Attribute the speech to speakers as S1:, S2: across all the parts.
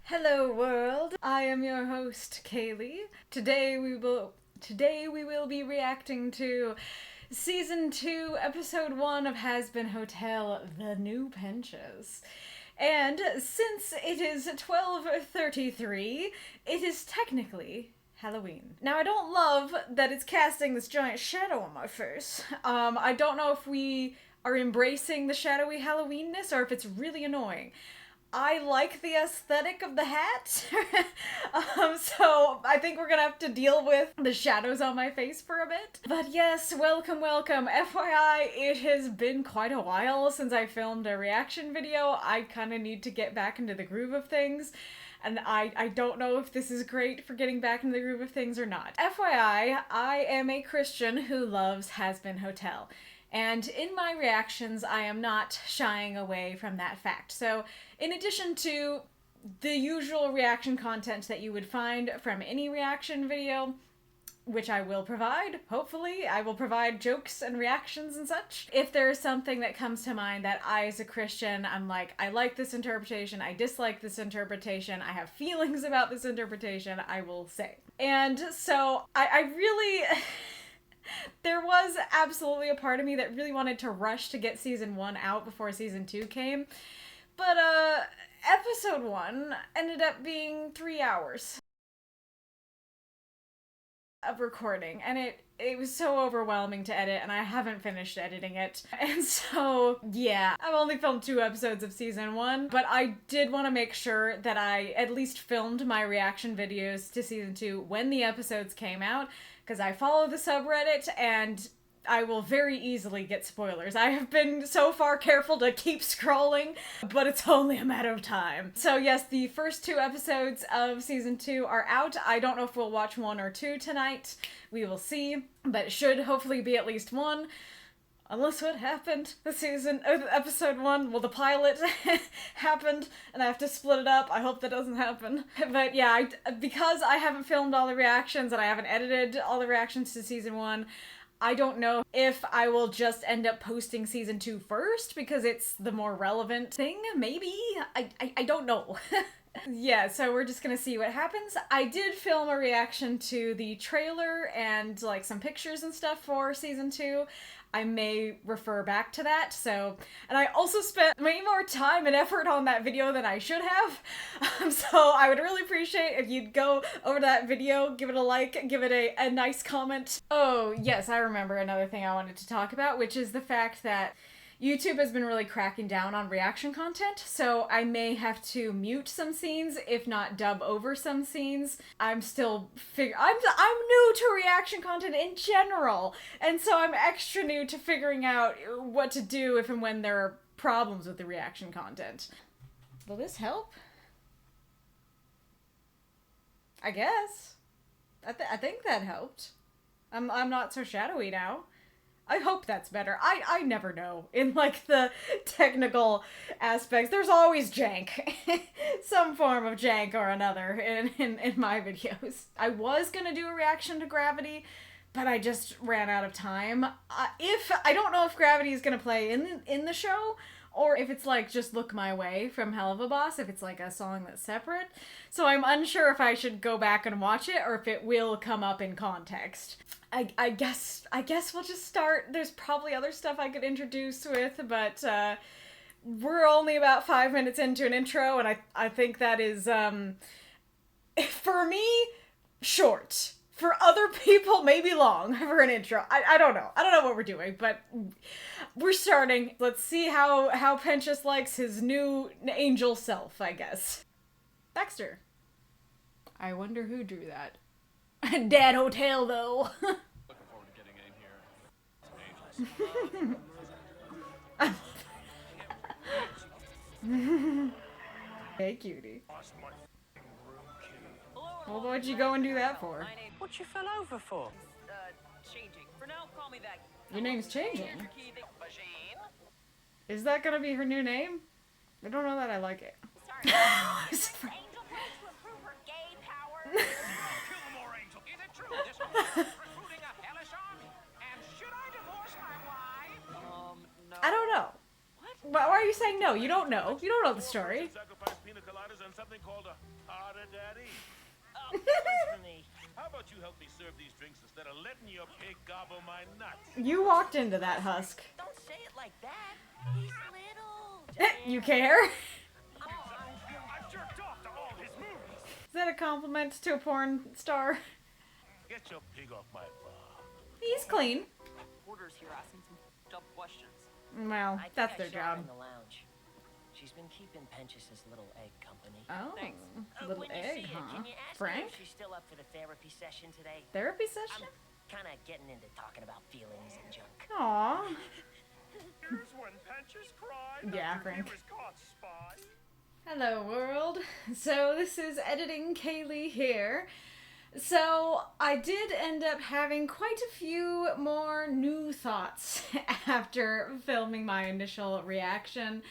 S1: Hello world, I am your host Kaylee. Today we will be reacting to Season 2, Episode 1 of Hazbin Hotel, The New Pinches. And since it is 12:33, it is technically Halloween. Now I don't love that it's casting this giant shadow on my face. I don't know if we are embracing the shadowy Halloweenness or if it's really annoying. I like the aesthetic of the hat, so I think we're gonna have to deal with the shadows on my face for a bit. But yes, welcome. FYI, it has been quite a while since I filmed a reaction video. I kind of need to get back into the groove of things, and I don't know if this is great for getting back into the groove of things or not. FYI, I am a Christian who loves Hazbin Hotel. And in my reactions, I am not shying away from that fact. So, in addition to the usual reaction content that you would find from any reaction video, which I will provide, hopefully, I will provide jokes and reactions and such. If there's something that comes to mind that I, as a Christian, I'm like, I like this interpretation, I dislike this interpretation, I have feelings about this interpretation, I will say. And so, I really... There was absolutely a part of me that really wanted to rush to get season 1 out before season 2 came. But, episode 1 ended up being 3 hours of recording, and it was so overwhelming to edit, and I haven't finished editing it. And so, yeah, I've only filmed 2 episodes of season 1, but I did want to make sure that I at least filmed my reaction videos to season 2 when the episodes came out, because I follow the subreddit, and I will very easily get spoilers. I have been so far careful to keep scrolling, but it's only a matter of time. So yes, the first 2 episodes of season 2 are out. I don't know if we'll watch 1 or 2 tonight. We will see, but it should hopefully be at least 1. Unless what happened episode 1, well, the pilot happened, and I have to split it up. I hope that doesn't happen. But yeah, because I haven't filmed all the reactions and I haven't edited all the reactions to season 1, I don't know if I will just end up posting season 2 first, because it's the more relevant thing, maybe? I don't know. Yeah, so we're just gonna see what happens. I did film a reaction to the trailer and like some pictures and stuff for season 2. I may refer back to that, so... And I also spent way more time and effort on that video than I should have. So I would really appreciate if you'd go over to that video, give it a like, give it a nice comment. Oh, yes, I remember another thing I wanted to talk about, which is the fact that YouTube has been really cracking down on reaction content, so I may have to mute some scenes, if not dub over some scenes. I'm still I'm new to reaction content in general, and so I'm extra new to figuring out what to do if and when there are problems with the reaction content. Will this help? I guess. I think that helped. I'm not so shadowy now. I hope that's better. I never know. In, like, the technical aspects, there's always jank. Some form of jank or another in my videos. I was gonna do a reaction to Gravity, but I just ran out of time. I don't know if Gravity is gonna play in the show, or if it's like just Look My Way from Hell of a Boss, if it's like a song that's separate. So I'm unsure if I should go back and watch it or if it will come up in context. I guess we'll just start. There's probably other stuff I could introduce with, but we're only about 5 minutes into an intro, and I think that is, for me, short. For other people, maybe long for an intro. I don't know. I don't know what we're doing, but we're starting. Let's see how Pinches likes his new angel self, I guess. Baxter. I wonder who drew that. Dad Hotel, though. Looking forward to getting in here. Hey, cutie. Well, what'd you go and do that for?
S2: What you fell over for?
S3: Changing. For now, call me that.
S1: Your name's changing. Is that gonna be her new name? I don't know that I like it.
S3: Sorry. Angel tries to improve her gay powers.
S2: Kill more angel. Is it true this woman is recruiting a hellish army? And should I divorce my wife?
S3: No.
S1: I don't know. What? Why are you saying no? You don't know. You don't know the story.
S2: Sacrifice pina coladas and something called a Harder, Daddy.
S4: Oh, this one's for me.
S2: How about you help me serve these drinks instead of letting your pig gobble my nuts?
S1: You walked into that, Husk.
S4: Don't say it like that. He's little.
S1: You care? Is
S2: I've jerked off to all his movies.
S1: that a compliment to a porn star?
S2: Get your pig off my bar.
S1: He's clean.
S5: Porter's here asking some dumb questions.
S1: Well,
S4: I think
S1: that's
S4: I
S1: their
S4: saw her
S1: job.
S4: in the lounge. She's been keeping Pentious' little egg company.
S1: Oh,
S5: Thanks.
S1: little
S4: When you
S1: egg,
S4: see her,
S1: huh?
S4: can you ask her
S1: Frank?
S4: if she's still up for the therapy session today?
S1: Therapy
S4: I'm
S1: session?
S4: kind of getting into talking about feelings and junk.
S1: Aw.
S2: Here's when Pentious cried
S1: Yeah,
S2: after
S1: Frank.
S2: he was caught spying.
S1: Hello, world. So this is Editing Kaylee here. So I did end up having quite a few more new thoughts after filming my initial reaction,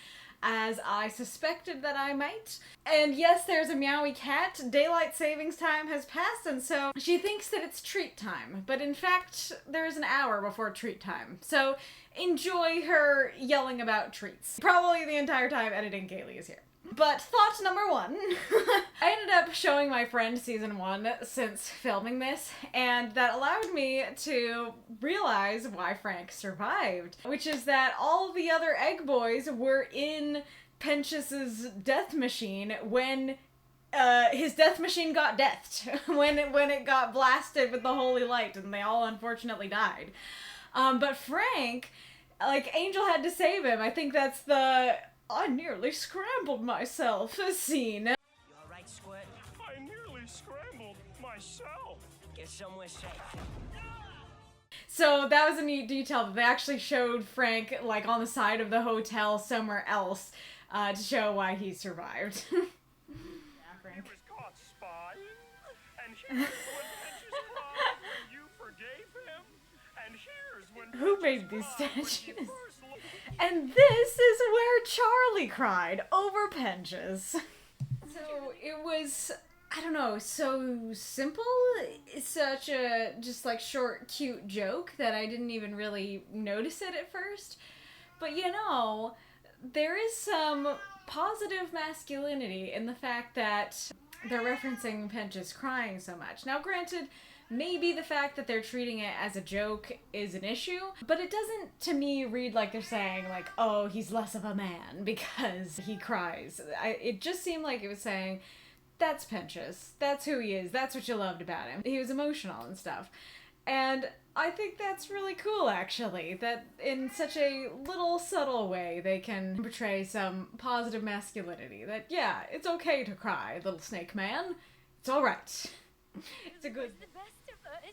S1: as I suspected that I might. And yes, there's a meowy cat. Daylight savings time has passed, and so she thinks that it's treat time. But in fact, there's an hour before treat time. So enjoy her yelling about treats. Probably the entire time Editing Kaylee is here. But thought number one, I ended up showing my friend season 1 since filming this, and that allowed me to realize why Frank survived, which is that all the other egg boys were in Pentious' death machine when his death machine got deathed, when it got blasted with the holy light, and they all unfortunately died. But Frank, like, Angel had to save him. I think that's the I nearly scrambled myself scene.
S4: You alright, Squirt?
S2: I nearly scrambled myself.
S4: Get somewhere safe.
S1: So that was a neat detail that they actually showed Frank, like, on the side of the hotel somewhere else to show why he survived. Yeah,
S2: He
S1: Frank.
S2: was caught spying. And here's when Pentious cried when you forgave him. And here's when
S1: Who
S2: Pentious
S1: made these
S2: cried when you
S1: statues?
S2: first loved him.
S1: And this is where Charlie cried over Pentious. So it was, I don't know, so simple. It's such a just like short, cute joke that I didn't even really notice it at first. But you know, there is some positive masculinity in the fact that they're referencing Pentious crying so much. Now, granted, maybe the fact that they're treating it as a joke is an issue, but it doesn't, to me, read like they're saying, like, oh, he's less of a man because he cries. It just seemed like it was saying, that's Pentious. That's who he is. That's what you loved about him. He was emotional and stuff. And I think that's really cool, actually, that in such a little subtle way they can portray some positive masculinity. That, yeah, it's okay to cry, little snake man. It's alright. It's a good...
S3: The best of us,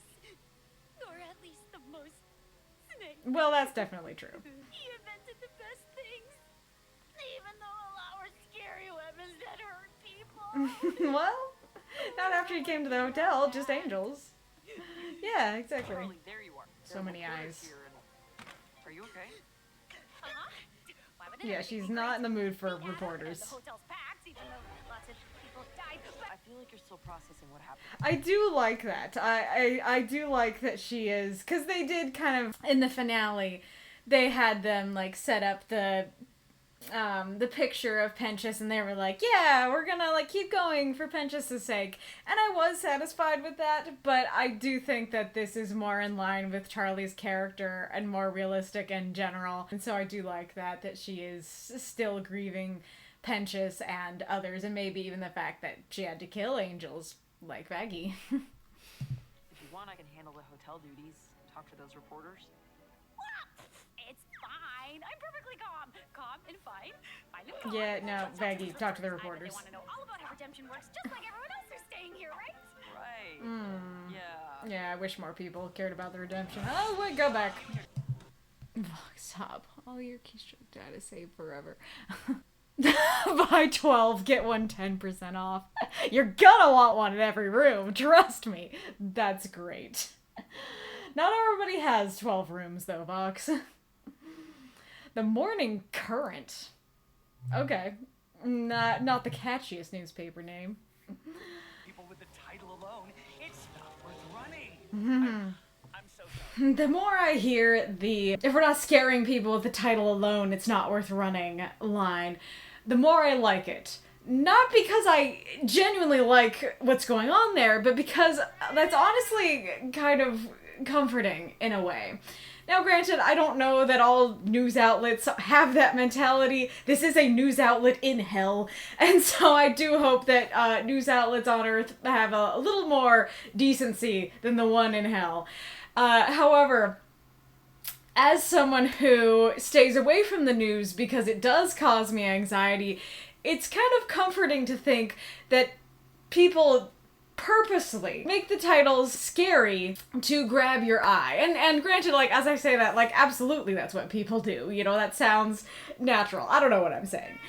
S3: or at least the most snake.
S1: Well, that's definitely true.
S3: He invented the best things, even though a lot were scary weapons that hurt people.
S1: Well, not after you came to the hotel, just angels. Yeah, exactly.
S5: Charlie, there you are.
S1: So
S5: There are
S1: many
S5: reporters
S1: eyes.
S5: here and- Are you okay?
S3: Why would
S1: Yeah,
S3: anything
S1: she's
S3: be
S1: not
S3: great?
S1: in the mood for
S3: Yeah,
S1: reporters.
S3: The hotel's packed, even though lots of people died. But
S5: I feel like you're still processing what happened.
S1: I do like that. I do like that she is, because they did kind of, in the finale, they had them, like, set up the picture of Pentious, and they were like, yeah, we're gonna, like, keep going for Pentious' sake. And I was satisfied with that, but I do think that this is more in line with Charlie's character and more realistic in general. And so I do like that she is still grieving Pentious and others, and maybe even the fact that she had to kill angels like Vaggie.
S5: If you want, I can handle the hotel duties. Talk to those reporters.
S3: it's fine. I'm perfectly calm and fine. Fine and calm.
S1: Yeah, no, Vaggie, talk to the
S3: They
S1: reporters.
S3: want to know all about how redemption works, just like everyone else who's staying here, right?
S5: Right.
S1: Mm.
S5: Yeah.
S1: Yeah, I wish more people cared about the redemption. Oh, wait, go back. Stop. All your keystroke data saved forever. Buy 12, get one 10% off. You're gonna want one in every room, trust me. That's great. Not everybody has 12 rooms, though, Vox. The Morning Current. Okay. Not the catchiest newspaper name.
S6: People with the title alone, it's not worth running. I'm so sorry.
S1: The more I hear the, if we're not scaring people with the title alone, it's not worth running line, the more I like it. Not because I genuinely like what's going on there, but because that's honestly kind of comforting in a way. Now, granted, I don't know that all news outlets have that mentality. This is a news outlet in hell, and so I do hope that news outlets on Earth have a little more decency than the one in hell. However, as someone who stays away from the news because it does cause me anxiety, it's kind of comforting to think that people purposely make the titles scary to grab your eye. And granted, like, as I say that, like, absolutely that's what people do. You know, that sounds natural. I don't know what I'm saying.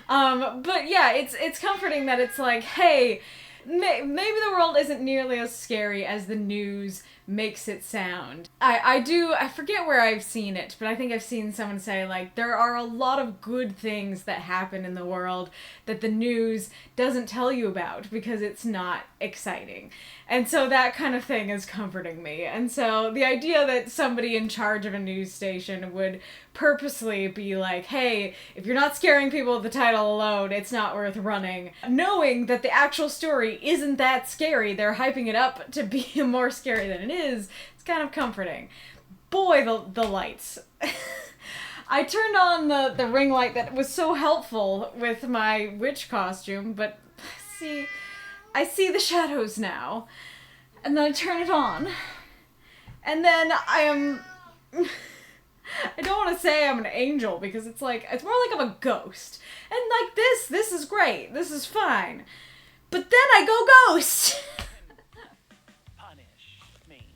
S1: But yeah, it's comforting that it's like, hey, maybe the world isn't nearly as scary as the news makes it sound. I forget where I've seen it, but I think I've seen someone say, like, there are a lot of good things that happen in the world that the news doesn't tell you about because it's not exciting. And so that kind of thing is comforting me. And so the idea that somebody in charge of a news station would purposely be like, hey, if you're not scaring people with the title alone, it's not worth running. Knowing that the actual story isn't that scary, they're hyping it up to be more scary than it is, it's kind of comforting. Boy, the lights. I turned on the ring light that was so helpful with my witch costume, but see, I see the shadows now. And then I turn it on. And then I am... I don't want to say I'm an angel because it's more like I'm a ghost. And like this is great. This is fine. But then I go ghost.
S6: Punish me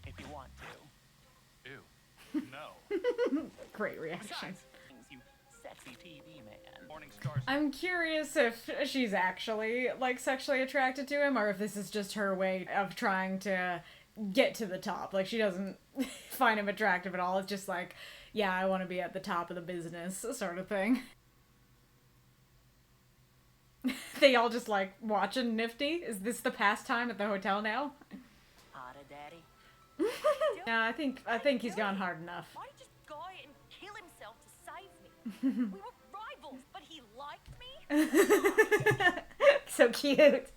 S6: if you want to.
S2: Ew. No.
S1: Great reaction.
S6: Besides, you sexy TV man. Morning stars.
S1: I'm curious if she's actually, like, sexually attracted to him, or if this is just her way of trying to get to the top. Like, she doesn't find him attractive at all. It's just like, yeah, I want to be at the top of the business sort of thing. They all just, like, watching Nifty? Is this the pastime at the hotel now?
S4: Hotta daddy.
S1: No, I think he's gone hard enough.
S3: Why did this guy and kill himself to save me? We were rivals, but he liked me?
S1: So cute.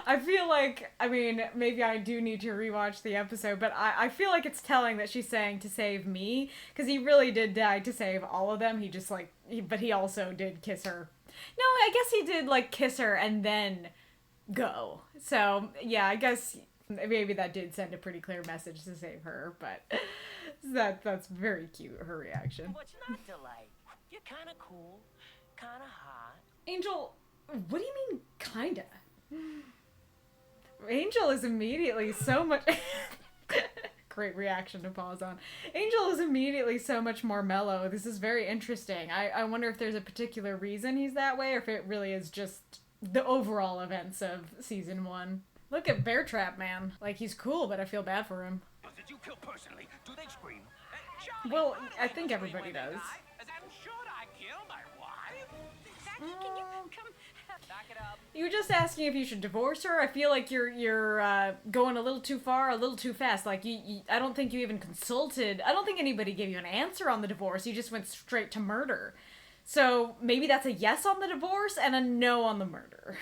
S1: I feel like, I mean, maybe I do need to rewatch the episode, but I feel like it's telling that she's saying to save me, because he really did die to save all of them. He just, like, but he also did kiss her. No, I guess he did, like, kiss her and then go. So, yeah, I guess maybe that did send a pretty clear message to save her, but that's very cute, her reaction.
S4: What's not to like? You're kind of cool, kind of hot.
S1: Angel, what do you mean, kinda? Angel is immediately so much... Great reaction to pause on. Angel is immediately so much more mellow. This is very interesting. I wonder if there's a particular reason he's that way, or if it really is just the overall events of season 1. Look at Bear Trap Man. Like, he's cool, but I feel bad for him.
S6: Did you kill personally? Do they scream? Charlie,
S1: Well,
S6: I
S1: I think
S6: scream
S1: everybody
S6: when they
S1: does.
S6: die. Then should I kill my wife?
S3: Jackie, can you come...
S6: Back it up.
S1: You were just asking if you should divorce her. I feel like you're going a little too far, a little too fast. Like, I don't think you even consulted. I don't think anybody gave you an answer on the divorce. You just went straight to murder. So maybe that's a yes on the divorce and a no on the murder.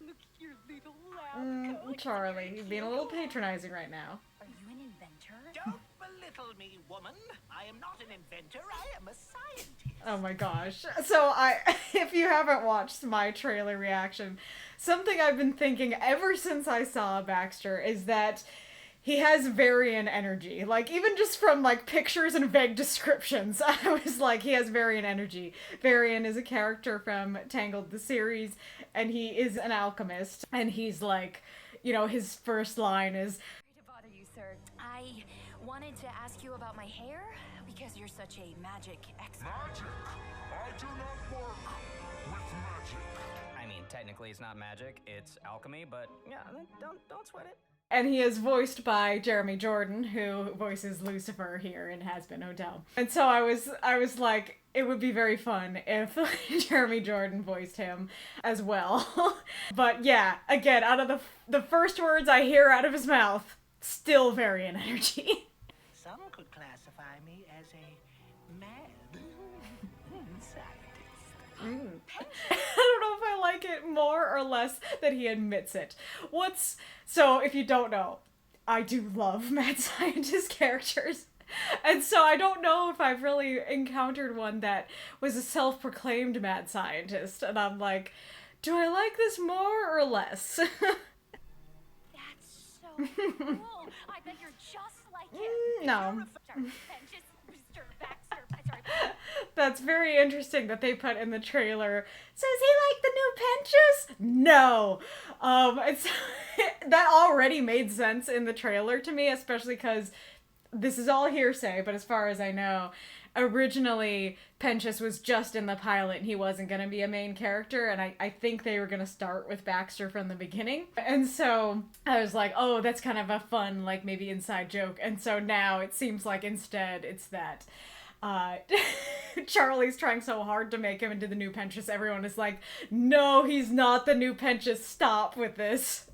S3: Look at your little lab.
S1: Charlie, you're being a little patronizing right now.
S3: Are you an inventor?
S6: Don't belittle me, woman. I am not an inventor. I am a scientist.
S1: Oh my gosh. So if you haven't watched my trailer reaction, something I've been thinking ever since I saw Baxter is that he has Varian energy. Like, even just from, like, pictures and vague descriptions, I was like, he has Varian energy. Varian is a character from Tangled the series, and he is an alchemist, and he's like, you know, his first line is,
S3: Sorry to bother you, sir. I wanted to ask you about my hair, because you're such a magic expert.
S2: Magic. I do not work with magic.
S7: I mean, technically it's not magic, it's alchemy, but yeah, don't sweat it.
S1: and he is voiced by Jeremy Jordan, who voices Lucifer here in Hazbin Hotel. And so I was like, it would be very fun if Jeremy Jordan voiced him as well. But yeah, again, out of the first words I hear out of his mouth, still Varian energy.
S6: Some could classify me as a mad scientist.
S1: I don't know if I like it more or less that he admits it. So if you don't know, I do love mad scientist characters. And so I don't know if I've really encountered one that was a self-proclaimed mad scientist. And I'm like, do I like this more or less?
S3: That's so cool. I bet you're just like him.
S1: No.
S3: Mr. Baxter. Sorry.
S1: That's very interesting that they put in the trailer. So is he like the new Penchus? No. It's that already made sense in the trailer to me, especially because this is all hearsay, but as far as I know, originally Penchus was just in the pilot and he wasn't going to be a main character, and I think they were going to start with Baxter from the beginning. And so I was like, oh, that's kind of a fun, like, maybe inside joke. And so now it seems like instead it's that Charlie's trying so hard to make him into the new Penchus. Everyone is like, no, he's not the new Penchus. Stop with this.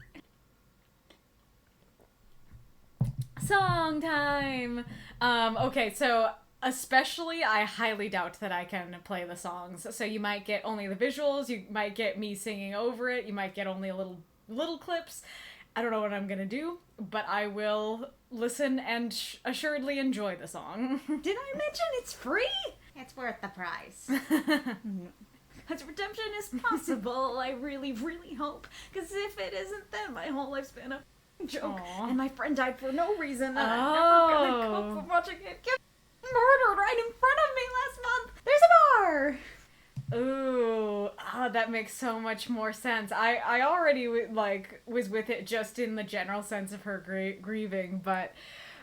S1: Song time! Okay, so especially I highly doubt that I can play the songs. So you might get only the visuals, you might get me singing over it, you might get only a little clips. I don't know what I'm gonna do, but I will listen and assuredly enjoy the song.
S8: Did I mention it's free? It's worth the price. Because redemption is possible, I really, really hope. Because if it isn't, then my whole life's been a joke.
S1: Aww.
S8: And my friend died for no reason, and I'm never gonna cope with watching it get murdered right in front of me last month. There's a bar!
S1: Ooh, that makes so much more sense. I already was with it just in the general sense of her grieving, but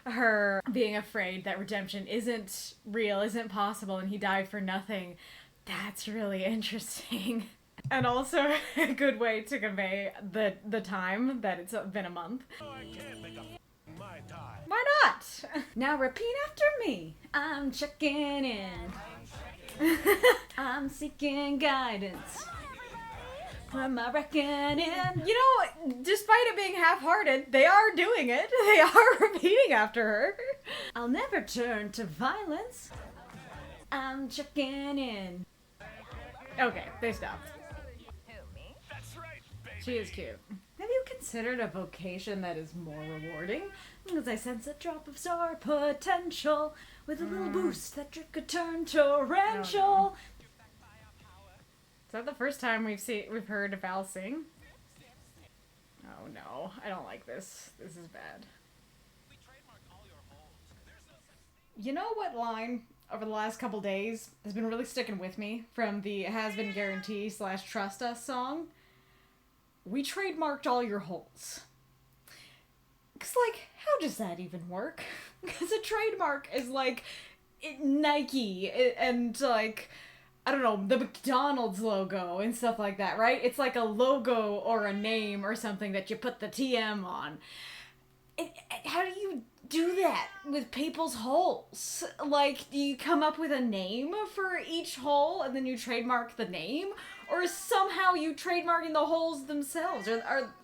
S1: her being afraid that redemption isn't real, isn't possible, and he died for nothing, that's really interesting. And also a good way to convey the time that it's been a month.
S2: Oh, I can't make up my time.
S1: Why not?
S8: Now repeat after me. I'm checking in. I'm seeking guidance. From my reckoning.
S1: You know, despite it being half-hearted, they are doing it. They are repeating after her.
S8: I'll never turn to violence. I'm checking in.
S1: Okay, they stopped.
S2: That's right, baby.
S1: She is cute. Have you considered a vocation that is more rewarding?
S8: As I sense a drop of star potential with a little boost that could turn torrential.
S1: Is that the first time we've heard Val sing? Oh no, I don't like this. This is bad. You know what line over the last couple days has been really sticking with me from the Hazbin Guarantee / Trust Us song? We trademarked all your holes. Cause like, how does that even work? Because a trademark is like Nike and like, I don't know, the McDonald's logo and stuff like that, right? It's like a logo or a name or something that you put the TM on. How do you do that with people's holes? Like, do you come up with a name for each hole and then you trademark the name? Or somehow you trademarking the holes themselves?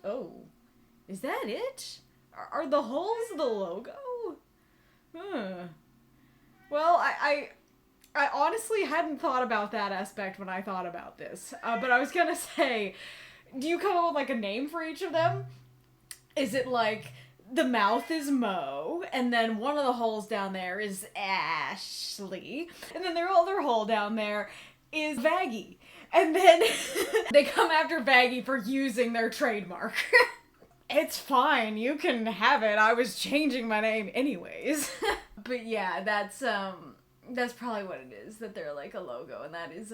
S1: Oh, is that it? Are the holes the logo? Well, I honestly hadn't thought about that aspect when I thought about this. But I was gonna say, do you come up with like a name for each of them? Is it like the mouth is Mo, and then one of the holes down there is Ashley, and then their other hole down there is Vaggie, and then they come after Vaggie for using their trademark. It's fine, you can have it. I was changing my name anyways. But yeah, that's probably what it is, that they're like a logo, and that is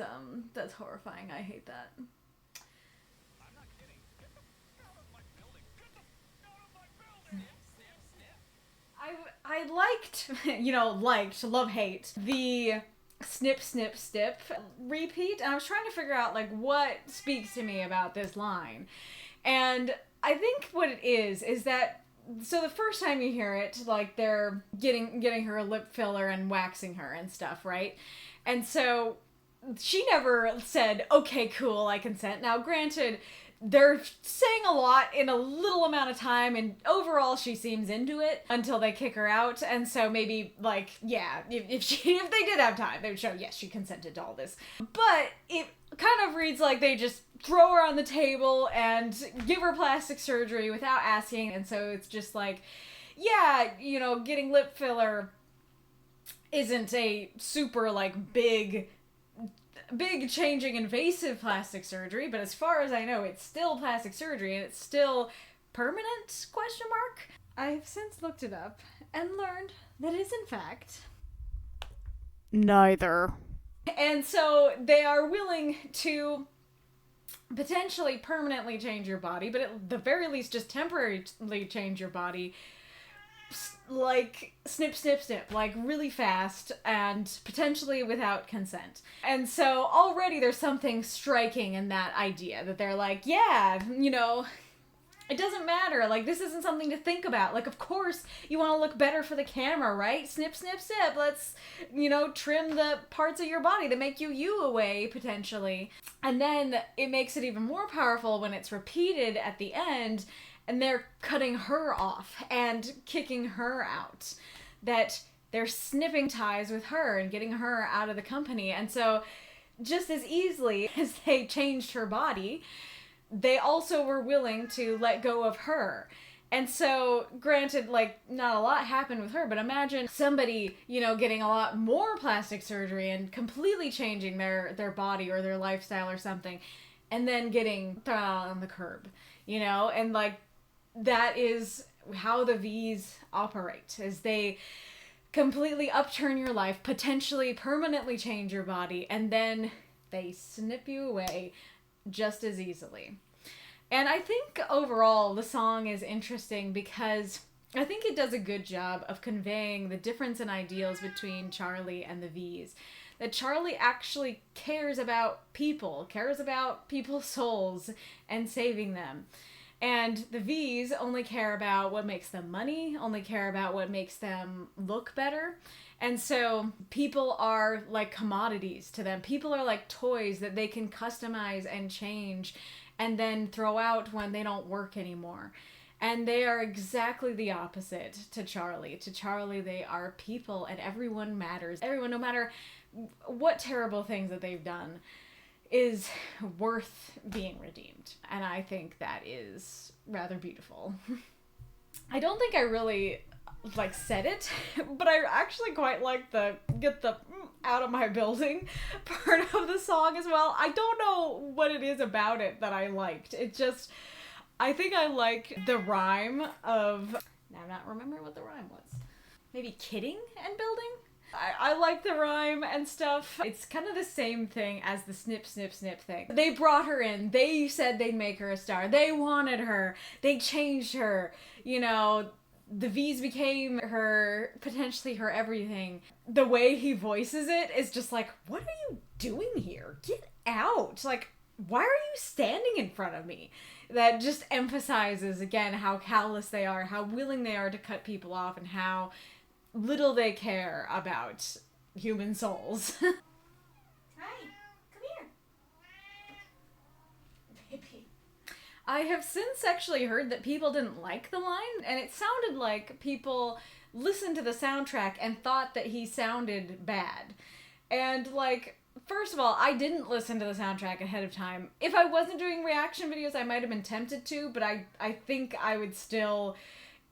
S1: that's horrifying. I hate that.
S2: I'm not kidding. Get the f out of my building. Get the f out of my building.
S1: I liked, love, hate, the snip, snip, snip repeat, and I was trying to figure out, like, what speaks to me about this line. And I think what it is that, so the first time you hear it, like, they're getting her a lip filler and waxing her and stuff, right? And so she never said, okay, cool, I consent. Now, granted, they're saying a lot in a little amount of time, and overall she seems into it until they kick her out. And so maybe, like, yeah, if they did have time, they would show, yes, she consented to all this. But kind of reads like they just throw her on the table and give her plastic surgery without asking. And so it's just like, yeah, you know, getting lip filler isn't a super, like, big changing invasive plastic surgery, but as far as I know, it's still plastic surgery, and it's still permanent, question mark? I have since looked it up and learned that it is, in fact, neither. And so they are willing to potentially permanently change your body, but at the very least just temporarily change your body, like snip, snip, snip, like really fast and potentially without consent. And so already there's something striking in that idea that they're like, yeah, you know, it doesn't matter. Like, this isn't something to think about. Like, of course you want to look better for the camera, right? Snip, snip, snip. Let's, you know, trim the parts of your body that make you away, potentially. And then it makes it even more powerful when it's repeated at the end, and they're cutting her off and kicking her out. That they're snipping ties with her and getting her out of the company. And so, just as easily as they changed her body, they also were willing to let go of her. And so, granted, like, not a lot happened with her, but imagine somebody, you know, getting a lot more plastic surgery and completely changing their body or their lifestyle or something, and then getting thrown out on the curb, you know? And, like, that is how the V's operate, is they completely upturn your life, potentially permanently change your body, and then they snip you away just as easily. And I think overall the song is interesting because I think it does a good job of conveying the difference in ideals between Charlie and the V's. That Charlie actually cares about people's souls and saving them. And the V's only care about what makes them money, only care about what makes them look better. And so people are like commodities to them. People are like toys that they can customize and change and then throw out when they don't work anymore. And they are exactly the opposite to Charlie. To Charlie, they are people, and everyone matters. Everyone, no matter what terrible things that they've done, is worth being redeemed. And I think that is rather beautiful. I don't think I really like said it, but I actually quite like the get the out of my building part of the song as well. I don't know what it is about it that I liked. It just, I think I like the rhyme of, now I'm not remembering what the rhyme was. Maybe kidding and building? I like the rhyme and stuff. It's kind of the same thing as the snip, snip, snip thing. They brought her in. They said they'd make her a star. They wanted her. They changed her. You know, the V's became her, potentially her everything. The way he voices it is just like, what are you doing here? Get out. Like, why are you standing in front of me? That just emphasizes, again, how callous they are, how willing they are to cut people off, and how little they care about human souls.
S8: Hi, come here. Baby.
S1: I have since actually heard that people didn't like the line, and it sounded like people listened to the soundtrack and thought that he sounded bad. And, like, first of all, I didn't listen to the soundtrack ahead of time. If I wasn't doing reaction videos, I might have been tempted to, but I think I would still...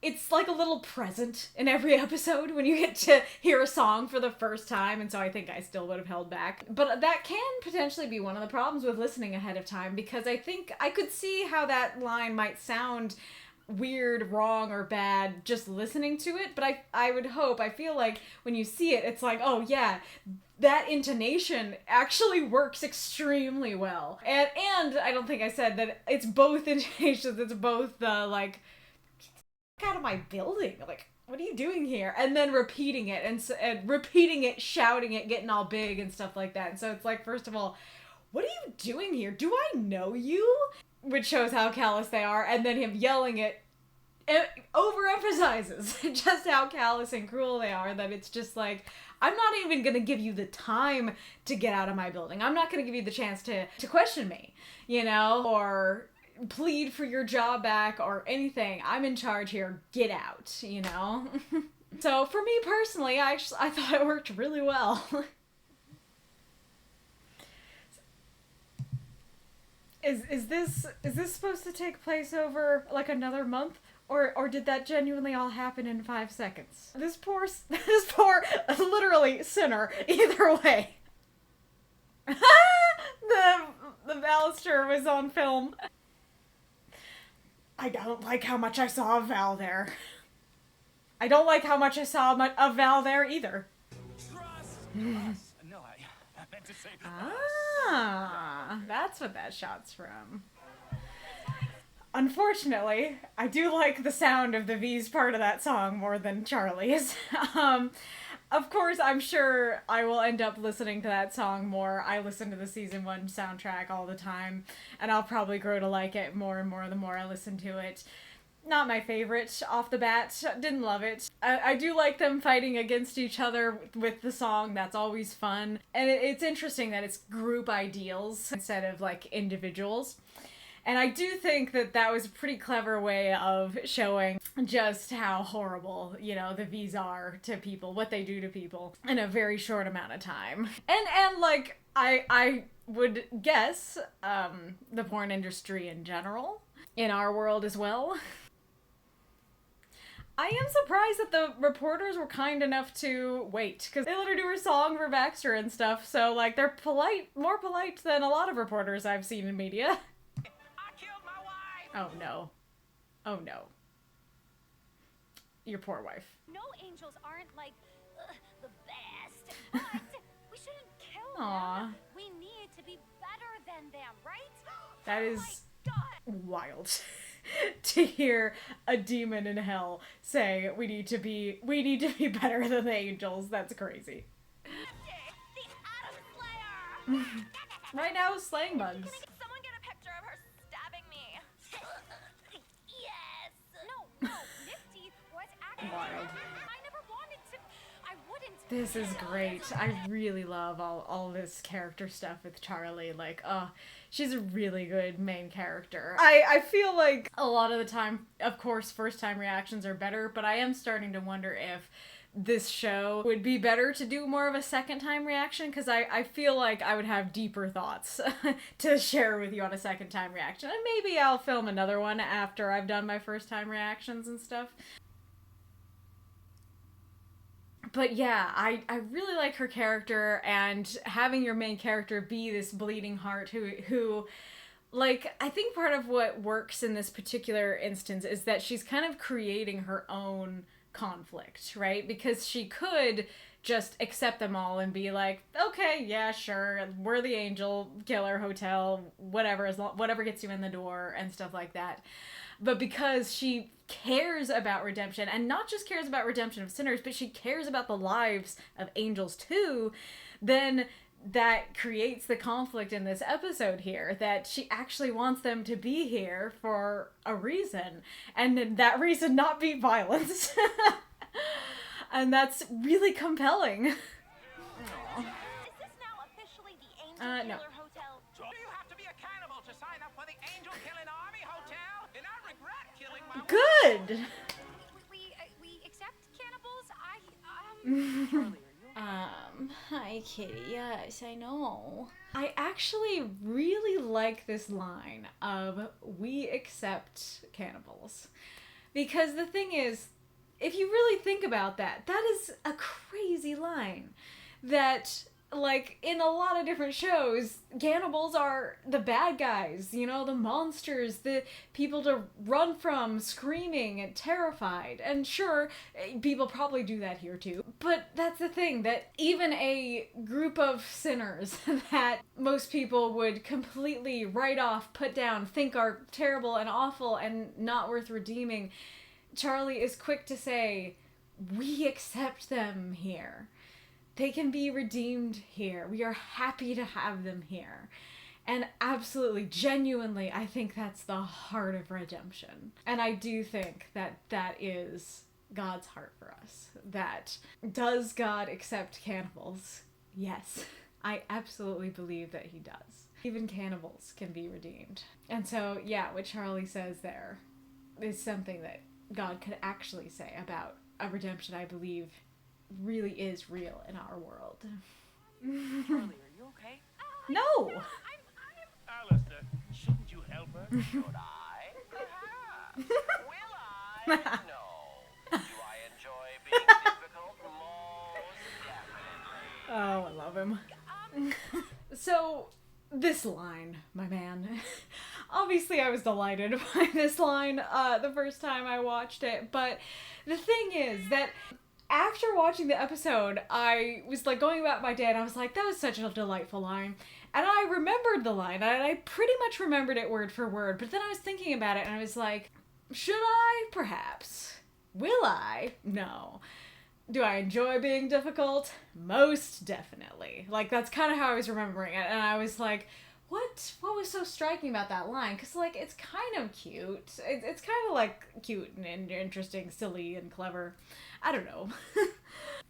S1: It's like a little present in every episode when you get to hear a song for the first time, and so I think I still would have held back. But that can potentially be one of the problems with listening ahead of time, because I think I could see how that line might sound weird, wrong, or bad just listening to it, but I feel like when you see it, it's like, oh yeah, that intonation actually works extremely well. And I don't think I said that it's both intonations, it's both the, like, out of my building, like, what are you doing here? And then repeating it and repeating it, shouting it, getting all big and stuff like that. And so it's like, first of all, what are you doing here? Do I know you? Which shows how callous they are. And then him yelling it overemphasizes just how callous and cruel they are, that it's just like, I'm not even gonna give you the time to get out of my building. I'm not gonna give you the chance to question me, you know, or plead for your job back or anything. I'm in charge here. Get out, you know? So for me personally, I thought it worked really well. Is this supposed to take place over like another month? Or did that genuinely all happen in 5 seconds? This poor literally sinner, either way. the Alastor was on film. I don't like how much I saw of Val there. I don't like how much I saw of Val there either.
S6: Trust us. No, I meant to say
S1: Ah, that's what that shot's from. Unfortunately, I do like the sound of the V's part of that song more than Charlie's. Of course, I'm sure I will end up listening to that song more. I listen to the season 1 soundtrack all the time, and I'll probably grow to like it more and more the more I listen to it. Not my favorite off the bat. Didn't love it. I do like them fighting against each other with the song. That's always fun. And it's interesting that it's group ideals instead of like individuals. And I do think that that was a pretty clever way of showing just how horrible, you know, the V's are to people, what they do to people in a very short amount of time. And like, I would guess, the porn industry in general, in our world as well. I am surprised that the reporters were kind enough to wait, because they let her do her song for Baxter and stuff, so like, they're polite, more polite than a lot of reporters I've seen in media. Oh no. Oh no. Your poor wife.
S3: No angels aren't like the best, but we shouldn't kill
S1: Aw.
S3: them. We need to be better than them, right?
S1: That
S3: Oh
S1: is
S3: my God.
S1: wild to hear a demon in hell say we need to be better than the angels. That's crazy.
S3: The Atom Slayer.
S1: Right now, slaying bugs.
S3: Can someone get a picture of her stabbing me? Yes. No, Nifty was actually.
S1: Wild.
S3: I never wanted to. I wouldn't.
S1: This is great. I really love all this character stuff with Charlie. Like, she's a really good main character. I feel like a lot of the time, of course, first time reactions are better, but I am starting to wonder if this show would be better to do more of a second time reaction, because I feel like I would have deeper thoughts to share with you on a second time reaction. And maybe I'll film another one after I've done my first time reactions and stuff. But yeah, I really like her character, and having your main character be this bleeding heart who like, I think part of what works in this particular instance is that she's kind of creating her own conflict, right? Because she could just accept them all and be like, okay, yeah, sure, we're the angel killer hotel, whatever, whatever gets you in the door and stuff like that. But because she cares about redemption, and not just cares about redemption of sinners, but she cares about the lives of angels too, then that creates the conflict in this episode here, that she actually wants them to be here for a reason, and that reason not be violence. And that's really compelling.
S3: Is this now officially the Angel
S1: No.
S3: Killer Hotel?
S6: Do you have to be a cannibal to sign up for the Angel Killing Army Hotel? And I regret killing my
S1: Good!
S3: We accept cannibals.
S5: Charlie, are you okay?
S1: Hi Kitty, yes, I know. I actually really like this line of, we accept cannibals. Because the thing is, if you really think about that, that is a crazy line. That, like, in a lot of different shows, cannibals are the bad guys, you know, the monsters, the people to run from, screaming and terrified. And sure, people probably do that here too. But that's the thing, that even a group of sinners that most people would completely write off, put down, think are terrible and awful and not worth redeeming, Charlie is quick to say, we accept them here. They can be redeemed here. We are happy to have them here. And absolutely, genuinely, I think that's the heart of redemption. And I do think that that is God's heart for us. That, does God accept cannibals? Yes. I absolutely believe that he does. Even cannibals can be redeemed. And so, yeah, what Charlie says there is something that God could actually say about a redemption I believe really is real in our world.
S5: Charlie, are you okay?
S1: No!
S2: Alastor,
S4: Should I? Perhaps. Will I? No. Do I enjoy being difficult? Most definitely.
S1: Oh, I love him. So, this line, my man. Obviously, I was delighted by this line the first time I watched it, but the thing is that after watching the episode, I was like going about my day and I was like, that was such a delightful line. And I remembered the line, and I pretty much remembered it word for word, but then I was thinking about it and I was like, should I? Perhaps. Will I? No. Do I enjoy being difficult? Most definitely. Like, that's kind of how I was remembering it, and I was like, what was so striking about that line? Because, like, it's kind of cute. It's kind of, like, cute and interesting, silly and clever. I don't know.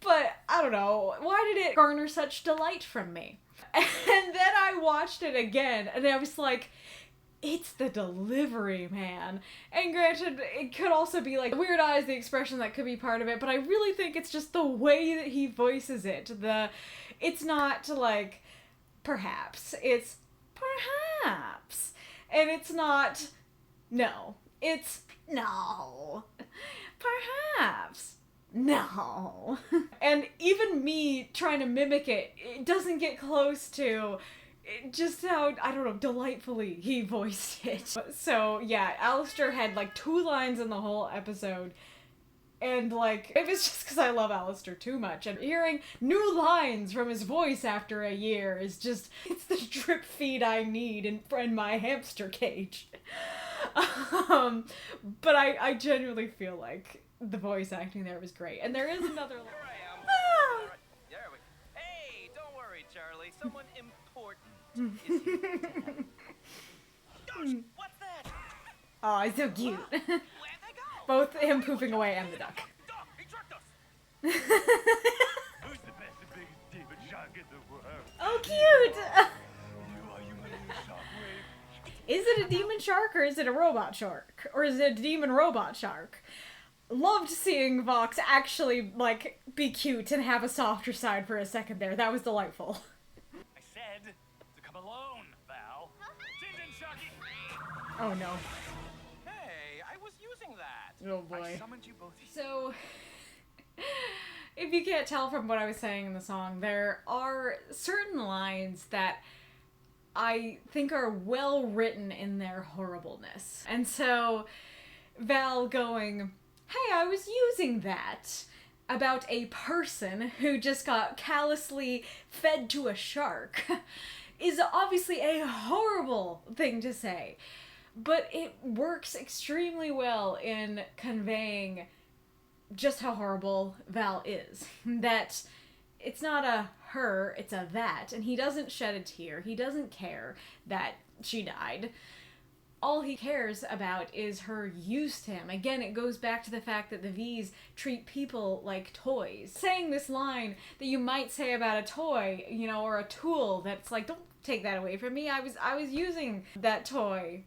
S1: But, I don't know. Why did it garner such delight from me? And then I watched it again, and I was like, it's the delivery, man. And granted, it could also be like Weird Eyes, the expression that could be part of it, but I really think it's just the way that he voices it. It's not like, perhaps. It's perhaps. And it's not, no. It's no. Perhaps. No. And even me trying to mimic it, it doesn't get close to just how, I don't know, delightfully he voiced it. So, yeah, Alastor had, like, 2 lines in the whole episode. And, like, it was just because I love Alastor too much. And hearing new lines from his voice after a year is just, it's the drip feed I need in my hamster cage. But I genuinely feel like the voice acting there was great. And there is another line.
S6: Here I am. There we go. Hey, don't worry, Charlie. Someone important is here. Gosh, what's that?
S1: Oh, it's so cute.
S6: Where'd they go?
S1: Both him pooping away and the duck.
S6: Duck, he tricked us.
S2: Who's the best and biggest demon shark in the world?
S1: Oh, cute!
S2: You my little shockwave.
S1: Is it a demon shark or is it a robot shark? Or is it a demon robot shark? Loved seeing Vox actually, like, be cute and have a softer side for a second there. That was delightful.
S2: I said to come alone, Val. Chin Sharky.
S1: Oh no.
S6: Hey, I was using that.
S1: Oh
S6: I
S1: boy.
S6: summoned you both.
S1: So, if you can't tell from what I was saying in the song, there are certain lines that I think are well written in their horribleness. And so, Val going, hey, I was using that about a person who just got callously fed to a shark is obviously a horrible thing to say. But it works extremely well in conveying just how horrible Val is. That it's not a her, it's a that. And he doesn't shed a tear. He doesn't care that she died. All he cares about is her use to him. Again, it goes back to the fact that the V's treat people like toys. Saying this line that you might say about a toy, you know, or a tool that's like, don't take that away from me. I was using that toy.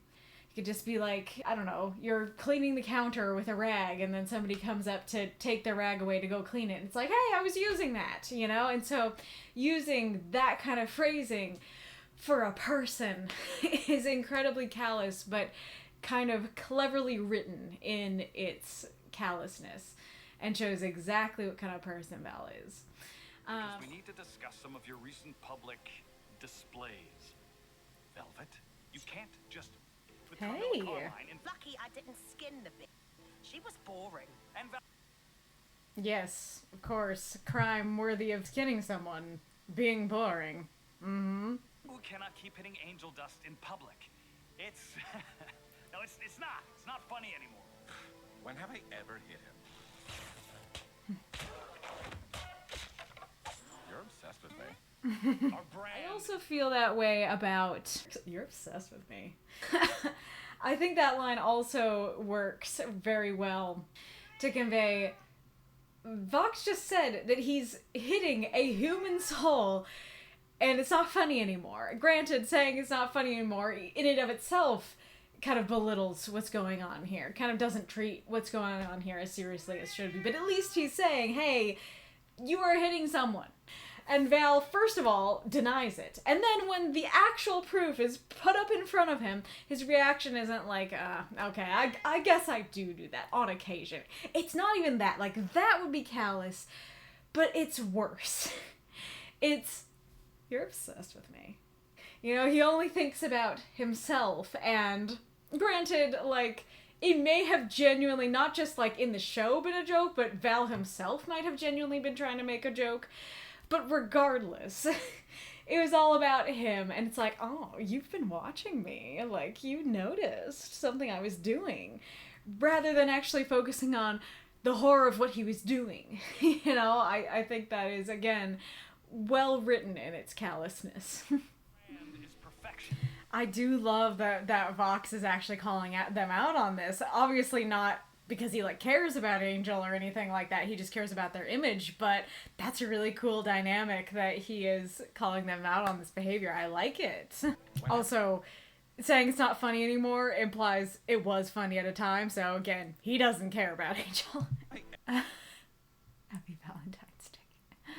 S1: You could just be like, I don't know, you're cleaning the counter with a rag and then somebody comes up to take the rag away to go clean it. And it's like, hey, I was using that, you know? And so using that kind of phrasing for a person is incredibly callous, but kind of cleverly written in its callousness and shows exactly what kind of person Val is.
S2: Because we need to discuss some of your recent public displays. Velvet, you can't just put
S1: Hey.
S2: Carmilla Carmine in
S3: Lucky I didn't skin the bitch. She was boring.
S2: and Val.
S1: Yes, of course, crime worthy of skinning someone, being boring. Mm-hmm.
S2: Who cannot keep hitting angel dust in public? It's no, it's not. It's not funny anymore.
S9: When have I ever hit him? You're obsessed with me.
S2: Our brand.
S1: I also feel that way about... You're obsessed with me. I think that line also works very well to convey... Vox just said that he's hitting a human soul and it's not funny anymore. Granted, saying it's not funny anymore in and of itself kind of belittles what's going on here. Kind of doesn't treat what's going on here as seriously as should be. But at least he's saying, hey, you are hitting someone. And Val, first of all, denies it. And then when the actual proof is put up in front of him, his reaction isn't like, okay, I guess I do that on occasion. It's not even that. Like, that would be callous, but it's worse. It's, you're obsessed with me. You know, he only thinks about himself, and granted, like, it may have genuinely, not just, like, in the show been a joke, but Val himself might have genuinely been trying to make a joke. But regardless, it was all about him, and it's like, oh, you've been watching me. Like, you noticed something I was doing. Rather than actually focusing on the horror of what he was doing. You know, I think that is, again, well written in its callousness. I do love that Vox is actually calling them out on this. Obviously not because he, like, cares about Angel or anything like that. He just cares about their image, but that's a really cool dynamic that he is calling them out on this behavior. I like it. Also, saying it's not funny anymore implies it was funny at a time, so again, he doesn't care about Angel. Happy Valentine's Day.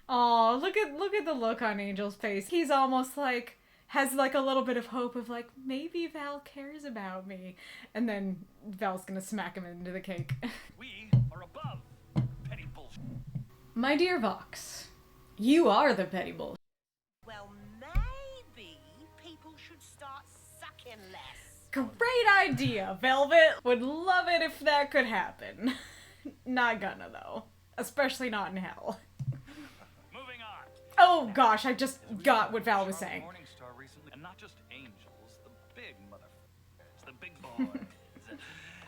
S1: Oh, look at the look on Angel's face. He's almost like, has like a little bit of hope of like, maybe Val cares about me. And then Val's gonna smack him into the cake.
S2: We are above petty bullshit.
S1: My dear Vox, you are the petty bullshit.
S10: Well, maybe people should start sucking less.
S1: Great idea, Velvet. Would love it if that could happen. Not gonna though. Especially not in hell.
S2: Moving on.
S1: Oh gosh, I just got what Val was saying.
S2: Recently, and not just angels, the big motherfuckers, the big boys.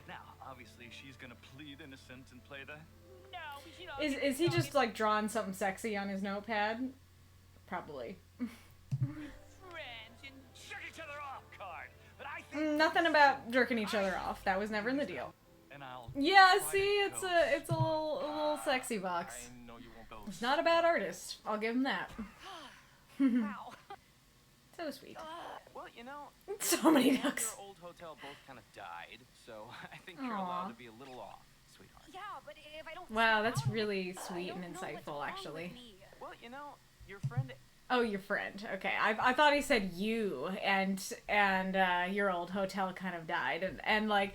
S2: Now, obviously, she's gonna plead innocent and play the. No, you know.
S1: Is he just like drawing something sexy on his notepad? Probably.
S2: Friends and jerk each other off card, but I think
S1: Nothing about jerking each other off. That was never in the deal.
S2: And I'll
S1: Yeah, see, it's a little sexy Vox.
S2: I know you won't go.
S1: He's not a bad artist. I'll give him that.
S10: Wow.
S1: So sweet.
S6: Well, you know,
S1: So many
S6: you and
S1: ducks.
S6: your old hotel both kind of died, so I think you're
S1: Aw.
S6: allowed to be a little off, sweetheart.
S3: Yeah, but if I don't.
S1: Wow,
S3: sit
S1: that's
S3: down,
S1: really
S3: I
S1: sweet
S3: don't
S1: and
S3: know what's
S1: insightful,
S3: wrong with
S1: actually.
S3: me.
S6: Well, you know, your friend.
S1: Oh, your friend. Okay, I thought he said you, and your old hotel kind of died, and like,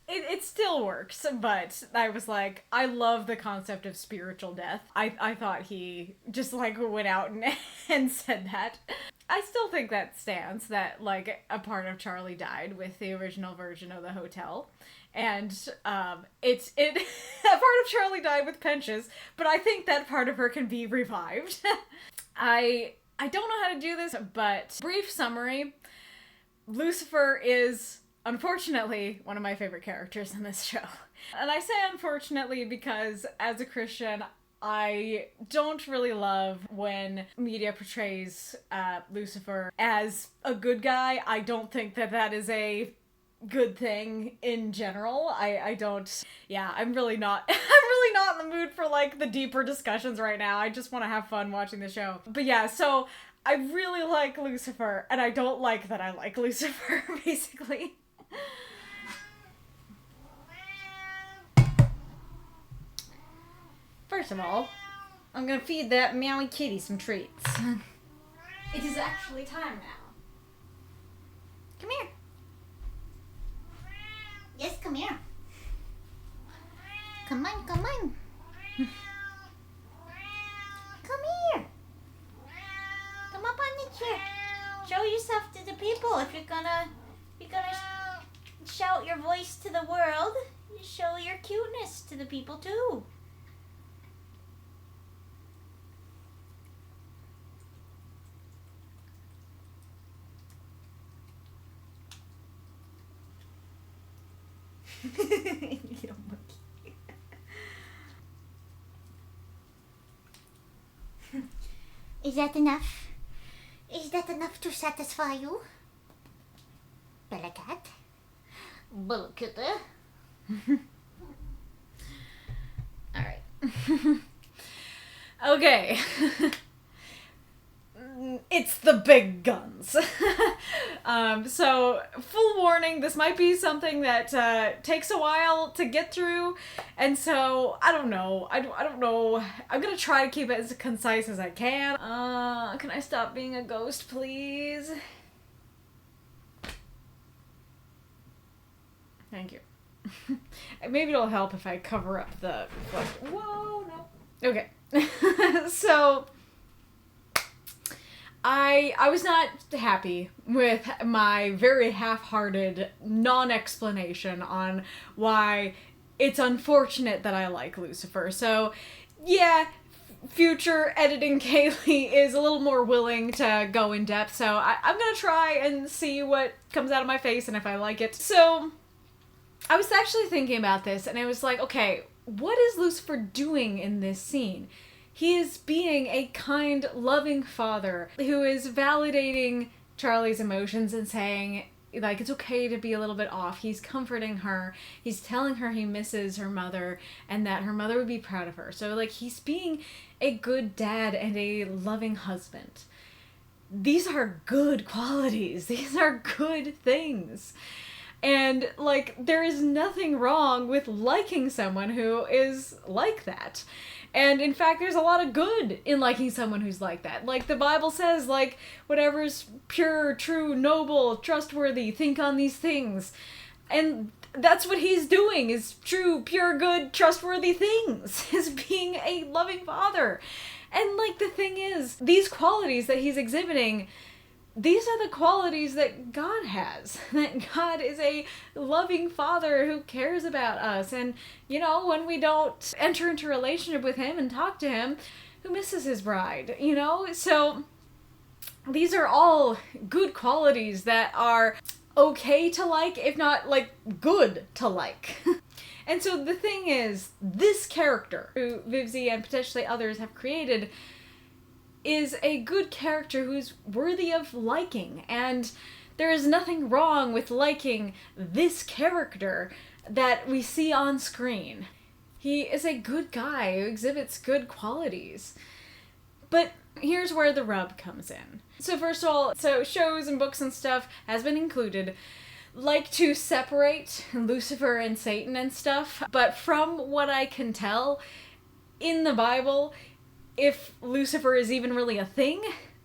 S1: it still works, but I was like, I love the concept of spiritual death. I thought he just like went out and said that. I still think that stands, that like a part of Charlie died with the original version of the hotel. And a part of Charlie died with Penches, but I think that part of her can be revived. I don't know how to do this, but brief summary. Lucifer is, unfortunately, one of my favorite characters in this show. And I say unfortunately because, as a Christian, I don't really love when media portrays Lucifer as a good guy. I don't think that is a good thing in general. I don't, yeah, I'm really not in the mood for like the deeper discussions right now. I just want to have fun watching the show. But yeah, so I really like Lucifer, and I don't like that I like Lucifer, basically. First of all, I'm gonna feed that meowy kitty some treats. It is actually time now. Come here.
S8: Yes, come here. Come on, come on. Come here. Come up on the chair. Show yourself to the people. If you're gonna shout your voice to the world, you show your cuteness to the people too. Little monkey. Is that enough? Is that enough to satisfy you? Bella cat? Bella kitty? Alright.
S1: Okay. it's the big guns. So, full warning, this might be something that takes a while to get through, and so, I don't know. I don't know. I'm gonna try to keep it as concise as I can. Can I stop being a ghost, please? Thank you. Maybe it'll help if I cover up the... Whoa, no. Okay. So... I was not happy with my very half-hearted non-explanation on why it's unfortunate that I like Lucifer. So, yeah, future editing Kaylee is a little more willing to go in depth, so I'm gonna try and see what comes out of my face and if I like it. So, I was actually thinking about this, and I was like, okay, what is Lucifer doing in this scene? He is being a kind, loving father who is validating Charlie's emotions and saying, like, it's okay to be a little bit off. He's comforting her. He's telling her he misses her mother and that her mother would be proud of her. So, like, he's being a good dad and a loving husband. These are good qualities. These are good things. And, like, there is nothing wrong with liking someone who is like that. And in fact, there's a lot of good in liking someone who's like that. Like the Bible says, like, whatever's pure, true, noble, trustworthy, think on these things. And that's what he's doing, is true, pure, good, trustworthy things. Is being a loving father. And like the thing is, these qualities that he's exhibiting, these are the qualities that God has. That God is a loving father who cares about us. And, you know, when we don't enter into a relationship with him and talk to him, who misses his bride, you know? So, these are all good qualities that are okay to like, if not, like, good to like. And so the thing is, this character, who Vivzie and potentially others have created, is a good character who's worthy of liking, and there is nothing wrong with liking this character that we see on screen. He is a good guy who exhibits good qualities. But here's where the rub comes in. So first of all, shows and books and stuff has been included like to separate Lucifer and Satan and stuff, but from what I can tell, in the Bible, if Lucifer is even really a thing,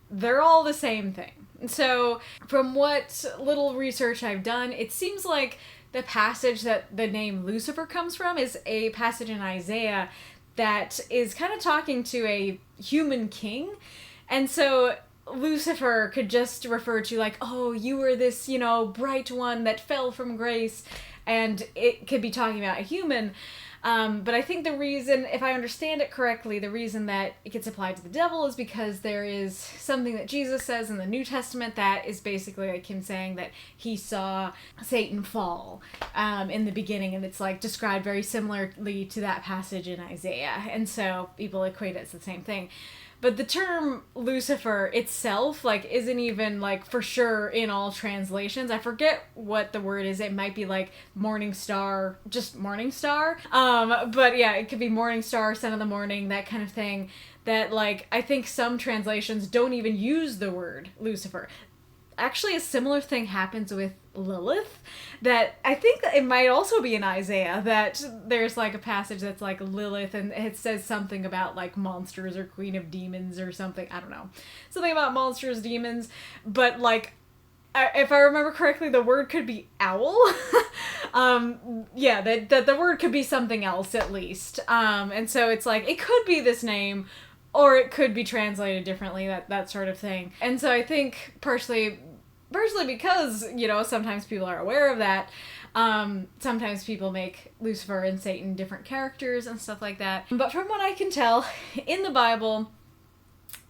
S1: they're all the same thing. So, from what little research I've done, it seems like the passage that the name Lucifer comes from is a passage in Isaiah that is kind of talking to a human king. And so, Lucifer could just refer to like, oh, you were this, you know, bright one that fell from grace, and it could be talking about a human. But I think the reason, if I understand it correctly, the reason that it gets applied to the devil is because there is something that Jesus says in the New Testament that is basically like him saying that he saw Satan fall in the beginning, and it's like described very similarly to that passage in Isaiah, and so people equate it as the same thing. But the term Lucifer itself, like, isn't even, like, for sure in all translations. I forget what the word is. It might be, like, morning star, just morning star. But, yeah, it could be morning star, son of the morning, that kind of thing. That, like, I think some translations don't even use the word Lucifer. Actually, a similar thing happens with Lilith, that I think that it might also be in Isaiah, that there's like a passage that's like Lilith, and it says something about like monsters or queen of demons or something. I don't know. Something about monsters, demons, but like, if I remember correctly, the word could be owl. Yeah, that the word could be something else at least. And so it's like, it could be this name, or it could be translated differently, that sort of thing. And so I think partially because, you know, sometimes people are aware of that, sometimes people make Lucifer and Satan different characters and stuff like that. But from what I can tell, in the Bible,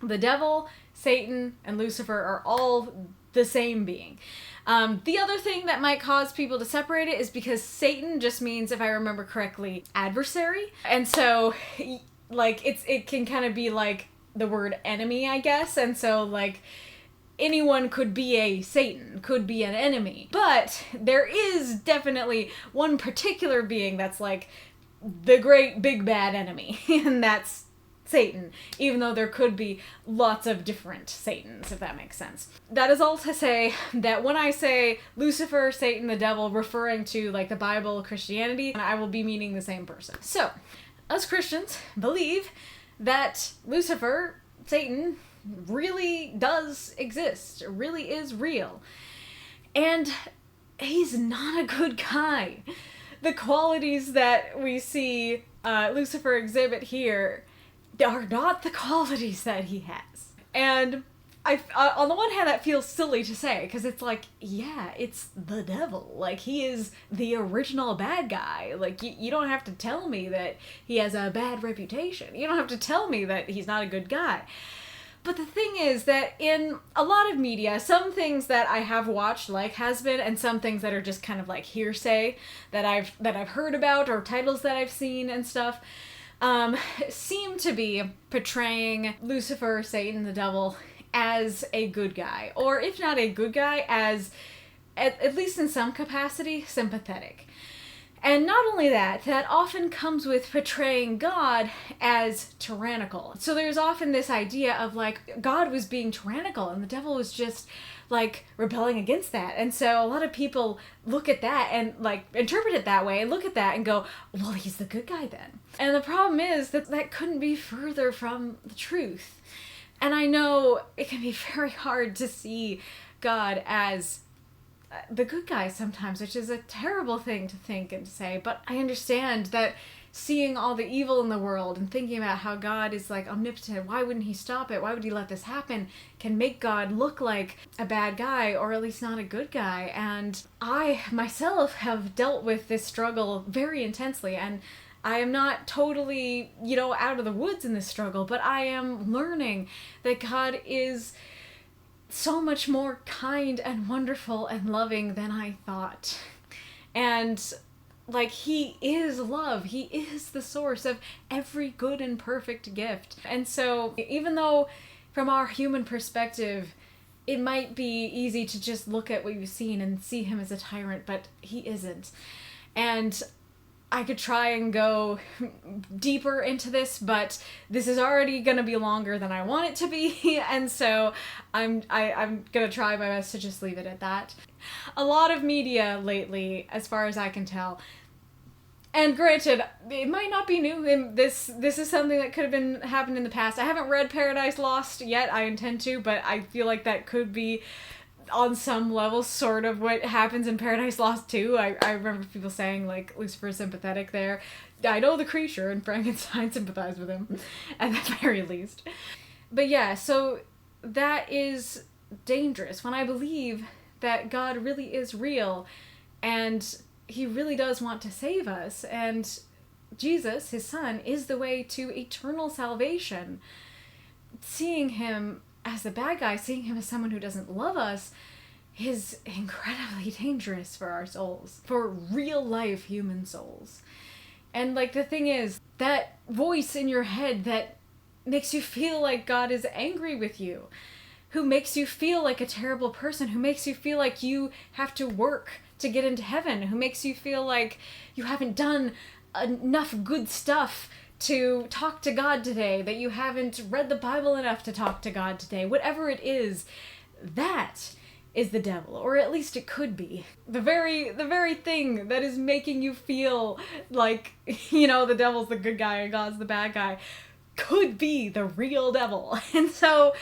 S1: the devil, Satan, and Lucifer are all the same being. The other thing that might cause people to separate it is because Satan just means, if I remember correctly, adversary. And so, like, it can kind of be like the word enemy, I guess. And so, like, anyone could be a Satan, could be an enemy. But there is definitely one particular being that's like the great big bad enemy, and that's Satan, even though there could be lots of different Satans, if that makes sense. That is all to say that when I say Lucifer, Satan, the devil, referring to like the Bible, Christianity, I will be meaning the same person. So, us Christians believe that Lucifer, Satan, really does exist, really is real. And he's not a good guy. The qualities that we see Lucifer exhibit here are not the qualities that he has. And on the one hand, that feels silly to say, because it's like, yeah, it's the devil. Like, he is the original bad guy. Like, you don't have to tell me that he has a bad reputation. You don't have to tell me that he's not a good guy. But the thing is that in a lot of media, some things that I have watched, like Hazbin, and some things that are just kind of like hearsay that I've heard about, or titles that I've seen and stuff, seem to be portraying Lucifer, Satan, the devil, as a good guy. Or if not a good guy, as, at least in some capacity, sympathetic. And not only that, that often comes with portraying God as tyrannical. So there's often this idea of like, God was being tyrannical and the devil was just like rebelling against that. And so a lot of people look at that and like interpret it that way and look at that and go, well, he's the good guy then. And the problem is that that couldn't be further from the truth. And I know it can be very hard to see God as the good guy sometimes, which is a terrible thing to think and to say, but I understand that seeing all the evil in the world and thinking about how God is like omnipotent, why wouldn't he stop it, why would he let this happen, can make God look like a bad guy, or at least not a good guy. And I myself have dealt with this struggle very intensely, and I am not totally, out of the woods in this struggle, but I am learning that God is so much more kind and wonderful and loving than I thought. And like, he is love. He is the source of every good and perfect gift. And so even though from our human perspective it might be easy to just look at what you've seen and see him as a tyrant, but he isn't. And I could try and go deeper into this, but this is already going to be longer than I want it to be, and so I'm going to try my best to just leave it at that. A lot of media lately, as far as I can tell, and granted, it might not be new. This is something that could have happened in the past. I haven't read Paradise Lost yet. I intend to, but I feel like that could be on some level sort of what happens in Paradise Lost too. I remember people saying like Lucifer's sympathetic there. I know the creature and Frankenstein sympathize with him at the very least. But yeah, so that is dangerous when I believe that God really is real and he really does want to save us, and Jesus, his son, is the way to eternal salvation. Seeing him as the bad guy, seeing him as someone who doesn't love us, is incredibly dangerous for our souls, for real life human souls. And like, the thing is, that voice in your head that makes you feel like God is angry with you, who makes you feel like a terrible person, who makes you feel like you have to work to get into heaven, who makes you feel like you haven't done enough good stuff to talk to God today, that you haven't read the Bible enough to talk to God today, whatever it is, that is the devil, or at least it could be. The very thing that is making you feel like, the devil's the good guy and God's the bad guy, could be the real devil. And so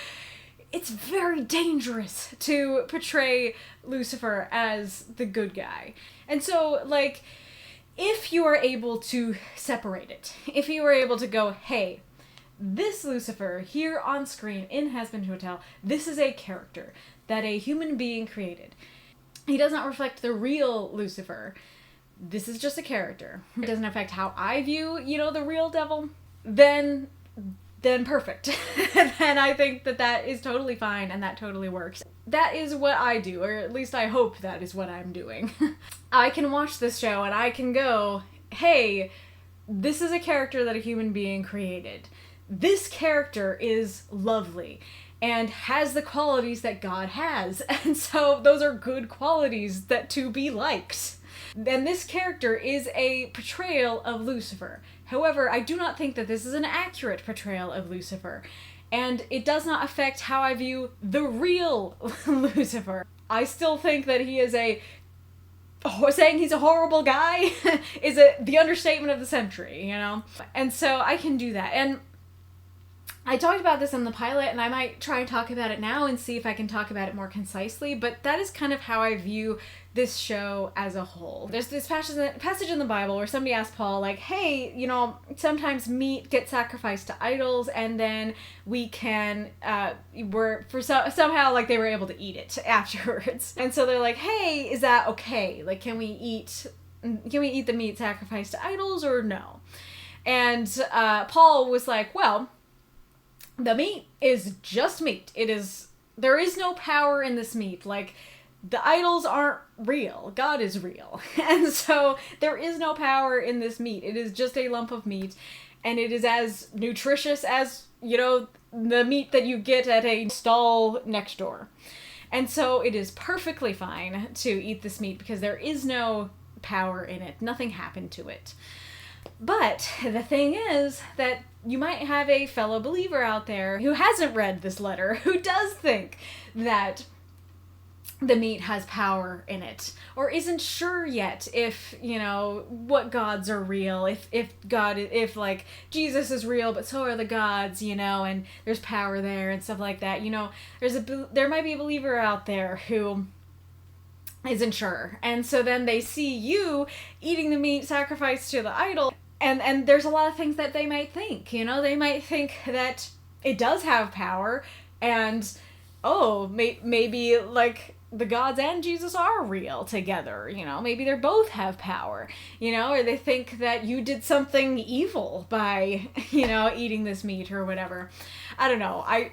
S1: it's very dangerous to portray Lucifer as the good guy. And so, like, if you are able to separate it, if you are able to go, hey, this Lucifer here on screen in Hazbin Hotel, this is a character that a human being created. He does not reflect the real Lucifer. This is just a character. It doesn't affect how I view, the real devil. Then perfect. Then I think that is totally fine and that totally works. That is what I do, or at least I hope that is what I'm doing. I can watch this show and I can go, hey, this is a character that a human being created. This character is lovely and has the qualities that God has. And so those are good qualities that to be liked. then this character is a portrayal of Lucifer. However, I do not think that this is an accurate portrayal of Lucifer, and it does not affect how I view the real Lucifer. I still think that he is saying he's a horrible guy is the understatement of the century, you know? And so I can do that. And I talked about this in the pilot, and I might try and talk about it now and see if I can talk about it more concisely, but that is kind of how I view this show as a whole. There's this passage in the Bible where somebody asked Paul, like, hey, you know, sometimes meat gets sacrificed to idols, and then we can, somehow, like, they were able to eat it afterwards. And so they're like, hey, is that okay? Like, can we eat the meat sacrificed to idols or no? And Paul was like, well, the meat is just meat. There is no power in this meat. Like, the idols aren't real. God is real. And so there is no power in this meat. It is just a lump of meat, and it is as nutritious as, you know, the meat that you get at a stall next door. And so it is perfectly fine to eat this meat because there is no power in it. Nothing happened to it. But the thing is that you might have a fellow believer out there who hasn't read this letter, who does think that the meat has power in it, or isn't sure yet if, you know, what gods are real, if like Jesus is real, but so are the gods, you know, and there's power there and stuff like that. You know, there might be a believer out there who isn't sure, and so then they see you eating the meat sacrificed to the idol, and there's a lot of things that they might think, you know. They might think that it does have power, and maybe like the gods and Jesus are real together, you know, maybe they both have power, you know, or they think that you did something evil by, you know, eating this meat or whatever. I don't know. I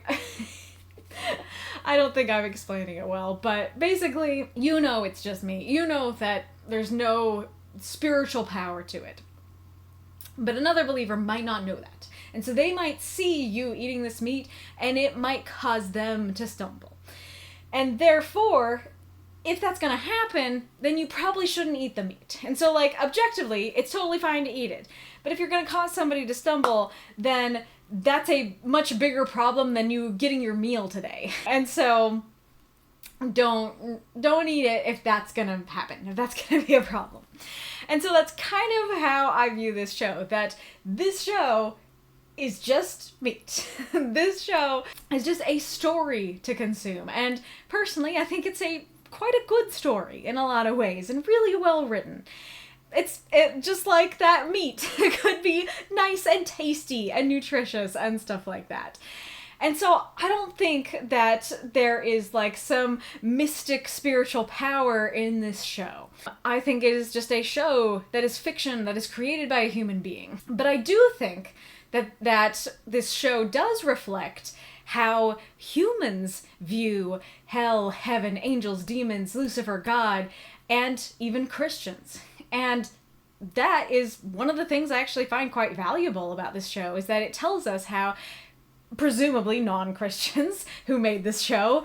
S1: don't think I'm explaining it well, but basically, you know, it's just me. You know that there's no spiritual power to it. But another believer might not know that. And so they might see you eating this meat, and it might cause them to stumble. And therefore, if that's going to happen, then you probably shouldn't eat the meat. And so, like, objectively, it's totally fine to eat it. But if you're going to cause somebody to stumble, then that's a much bigger problem than you getting your meal today. And so don't eat it if that's going to happen, if that's going to be a problem. And so that's kind of how I view this show, that this show is just meat. This show is just a story to consume. And personally, I think it's quite a good story in a lot of ways, and really well written. It just like that meat. It could be nice and tasty and nutritious and stuff like that. And so I don't think that there is like some mystic spiritual power in this show. I think it is just a show that is fiction, that is created by a human being. But I do think that this show does reflect how humans view hell, heaven, angels, demons, Lucifer, God, and even Christians. And that is one of the things I actually find quite valuable about this show, is that it tells us how presumably non-Christians who made this show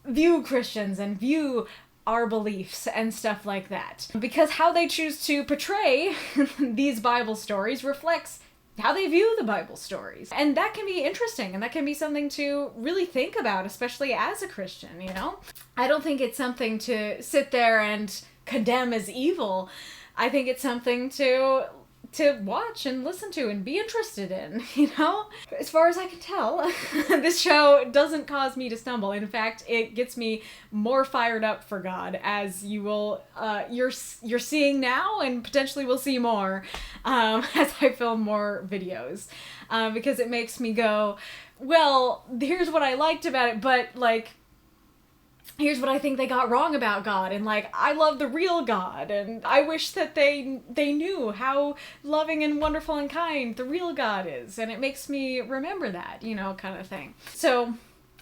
S1: view Christians and view our beliefs and stuff like that. Because how they choose to portray these Bible stories reflects how they view the Bible stories. And that can be interesting, and that can be something to really think about, especially as a Christian, you know? I don't think it's something to sit there and condemn as evil. I think it's something to watch and listen to and be interested in, you know? As far as I can tell, this show doesn't cause me to stumble. In fact, it gets me more fired up for God, as you will, you're seeing now, and potentially will see more as I film more videos, because it makes me go, well, here's what I liked about it, but like, here's what I think they got wrong about God, and like, I love the real God, and I wish that they knew how loving and wonderful and kind the real God is, and it makes me remember that, you know, kind of thing. So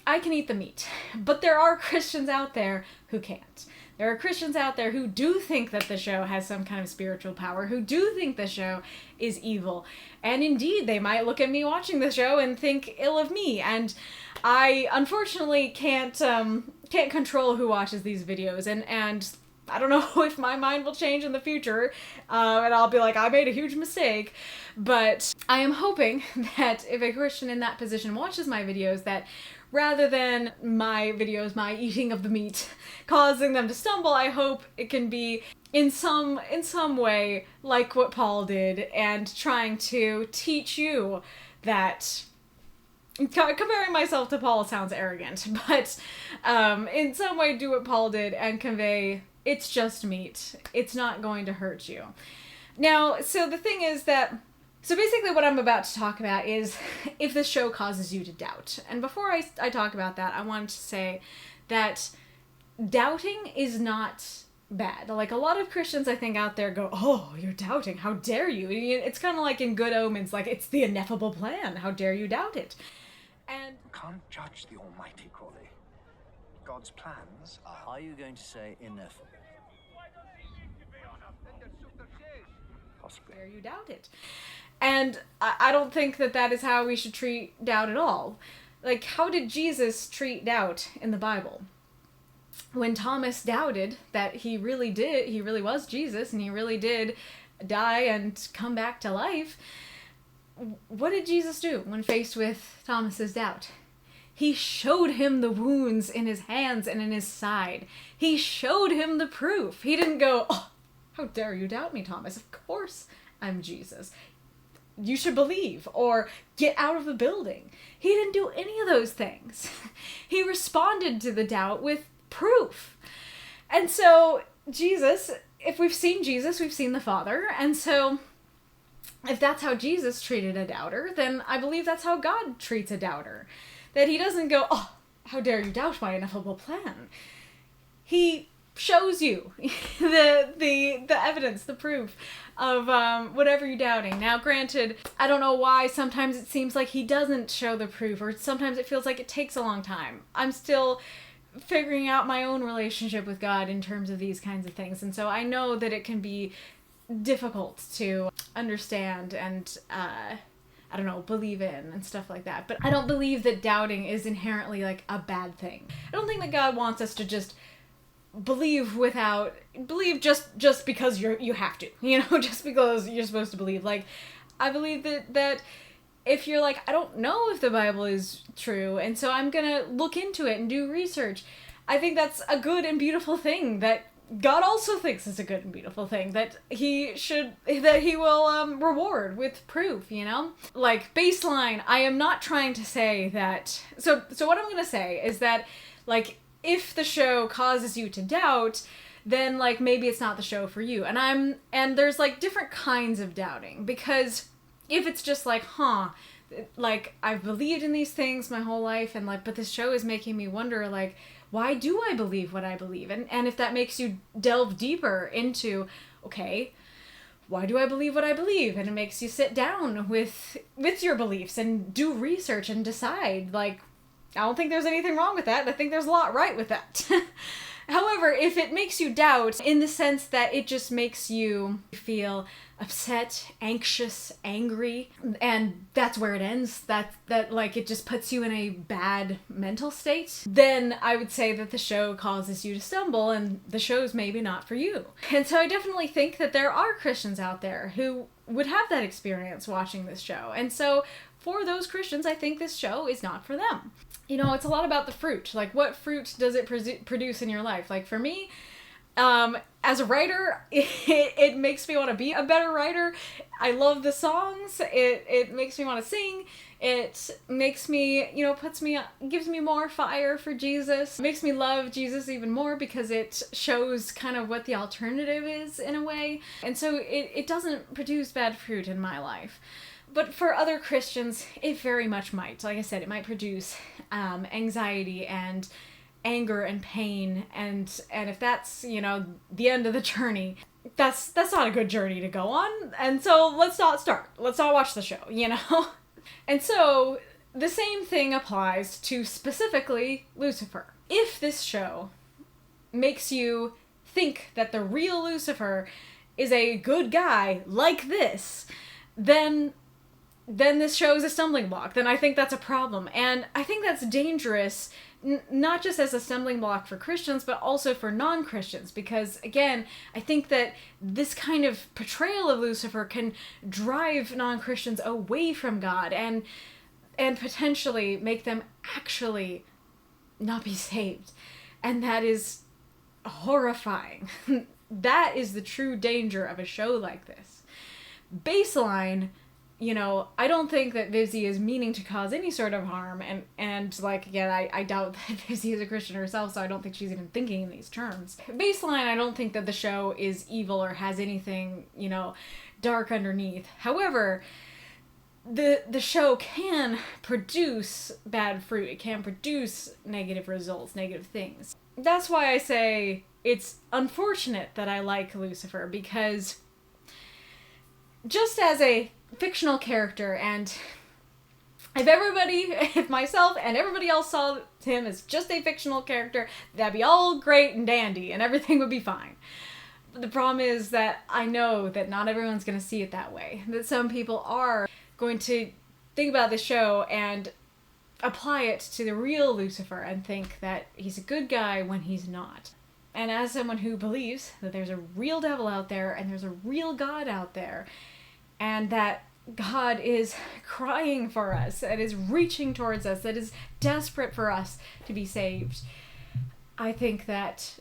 S1: I can eat the meat, but there are Christians out there who can't. There are Christians out there who do think that the show has some kind of spiritual power, who do think the show is evil, and indeed they might look at me watching the show and think ill of me, and I unfortunately can't control who watches these videos, and I don't know if my mind will change in the future, and I'll be like, I made a huge mistake. But I am hoping that if a Christian in that position watches my videos, that rather than my videos, my eating of the meat, causing them to stumble, I hope it can be in some way like what Paul did, and trying to teach you that... Comparing myself to Paul sounds arrogant, but in some way do what Paul did and convey it's just meat. It's not going to hurt you. Now, so the thing is that... So basically what I'm about to talk about is if the show causes you to doubt. And before I talk about that, I wanted to say that doubting is not bad. Like, a lot of Christians, I think, out there go, oh, you're doubting, how dare you? It's kind of like in Good Omens, like, it's the ineffable plan, how dare you doubt it? And
S11: you can't judge the Almighty, Crawley. God's plans
S12: are you going to say ineffable?
S11: Possibly.
S1: Dare you doubt it? And I don't think that that is how we should treat doubt at all. Like, how did Jesus treat doubt in the Bible? When Thomas doubted that he really was Jesus, and he really did die and come back to life, what did Jesus do when faced with Thomas's doubt? He showed him the wounds in his hands and in his side. He showed him the proof. He didn't go, oh, how dare you doubt me, Thomas? Of course I'm Jesus. You should believe, or get out of the building. He didn't do any of those things. He responded to the doubt with proof. And so Jesus, if we've seen Jesus, we've seen the Father. And so if that's how Jesus treated a doubter, then I believe that's how God treats a doubter. That he doesn't go, oh, how dare you doubt my ineffable plan. He shows you the evidence, the proof of whatever you're doubting. Now, granted, I don't know why sometimes it seems like he doesn't show the proof, or sometimes it feels like it takes a long time. I'm still figuring out my own relationship with God in terms of these kinds of things, and so I know that it can be difficult to understand and I don't know, believe in and stuff like that. But I don't believe that doubting is inherently like a bad thing. I don't think that God wants us to just believe just because you have to, just because you're supposed to believe. Like, I believe that if you're like, I don't know if the Bible is true, and so I'm gonna look into it and do research, I think that's a good and beautiful thing that God also thinks is a good and beautiful thing, that he will reward with proof, Like, baseline, I am not trying to say that... So what I'm gonna say is that, like, if the show causes you to doubt, then, like, maybe it's not the show for you. And there's, like, different kinds of doubting, because if it's just like, like, I've believed in these things my whole life, and, like, but this show is making me wonder, like, why do I believe what I believe? And if that makes you delve deeper into, okay, why do I believe what I believe? And it makes you sit down with your beliefs and do research and decide, like, I don't think there's anything wrong with that. I think there's a lot right with that. However, if it makes you doubt in the sense that it just makes you feel upset, anxious, angry, and that's where it ends, that like it just puts you in a bad mental state, then I would say that the show causes you to stumble and the show's maybe not for you. And so I definitely think that there are Christians out there who would have that experience watching this show. And so for those Christians, I think this show is not for them. It's a lot about the fruit. Like, what fruit does it produce in your life? Like, for me, as a writer, it makes me want to be a better writer. I love the songs. It makes me want to sing. It makes me, gives me more fire for Jesus. It makes me love Jesus even more because it shows kind of what the alternative is in a way. And so it doesn't produce bad fruit in my life. But for other Christians, it very much might. Like I said, it might produce anxiety and anger and pain, and if that's, the end of the journey, that's not a good journey to go on, and so let's not watch the show, And so the same thing applies to specifically Lucifer. If this show makes you think that the real Lucifer is a good guy like this, then this show is a stumbling block. Then I think that's a problem. And I think that's dangerous, not just as a stumbling block for Christians, but also for non-Christians. Because, again, I think that this kind of portrayal of Lucifer can drive non-Christians away from God and potentially make them actually not be saved. And that is horrifying. That is the true danger of a show like this. Baseline, you know, I don't think that Vivzie is meaning to cause any sort of harm, and like, again, I doubt that Vivzie is a Christian herself, so I don't think she's even thinking in these terms. Baseline, I don't think that the show is evil or has anything, you know, dark underneath. However, the show can produce bad fruit. It can produce negative results, negative things. That's why I say it's unfortunate that I like Lucifer, because just as a fictional character, and if myself and everybody else saw him as just a fictional character, that'd be all great and dandy and everything would be fine. But the problem is that I know that not everyone's going to see it that way. That some people are going to think about the show and apply it to the real Lucifer and think that he's a good guy when he's not. And as someone who believes that there's a real devil out there and there's a real God out there, and that God is crying for us, that is reaching towards us, that is desperate for us to be saved, I think that,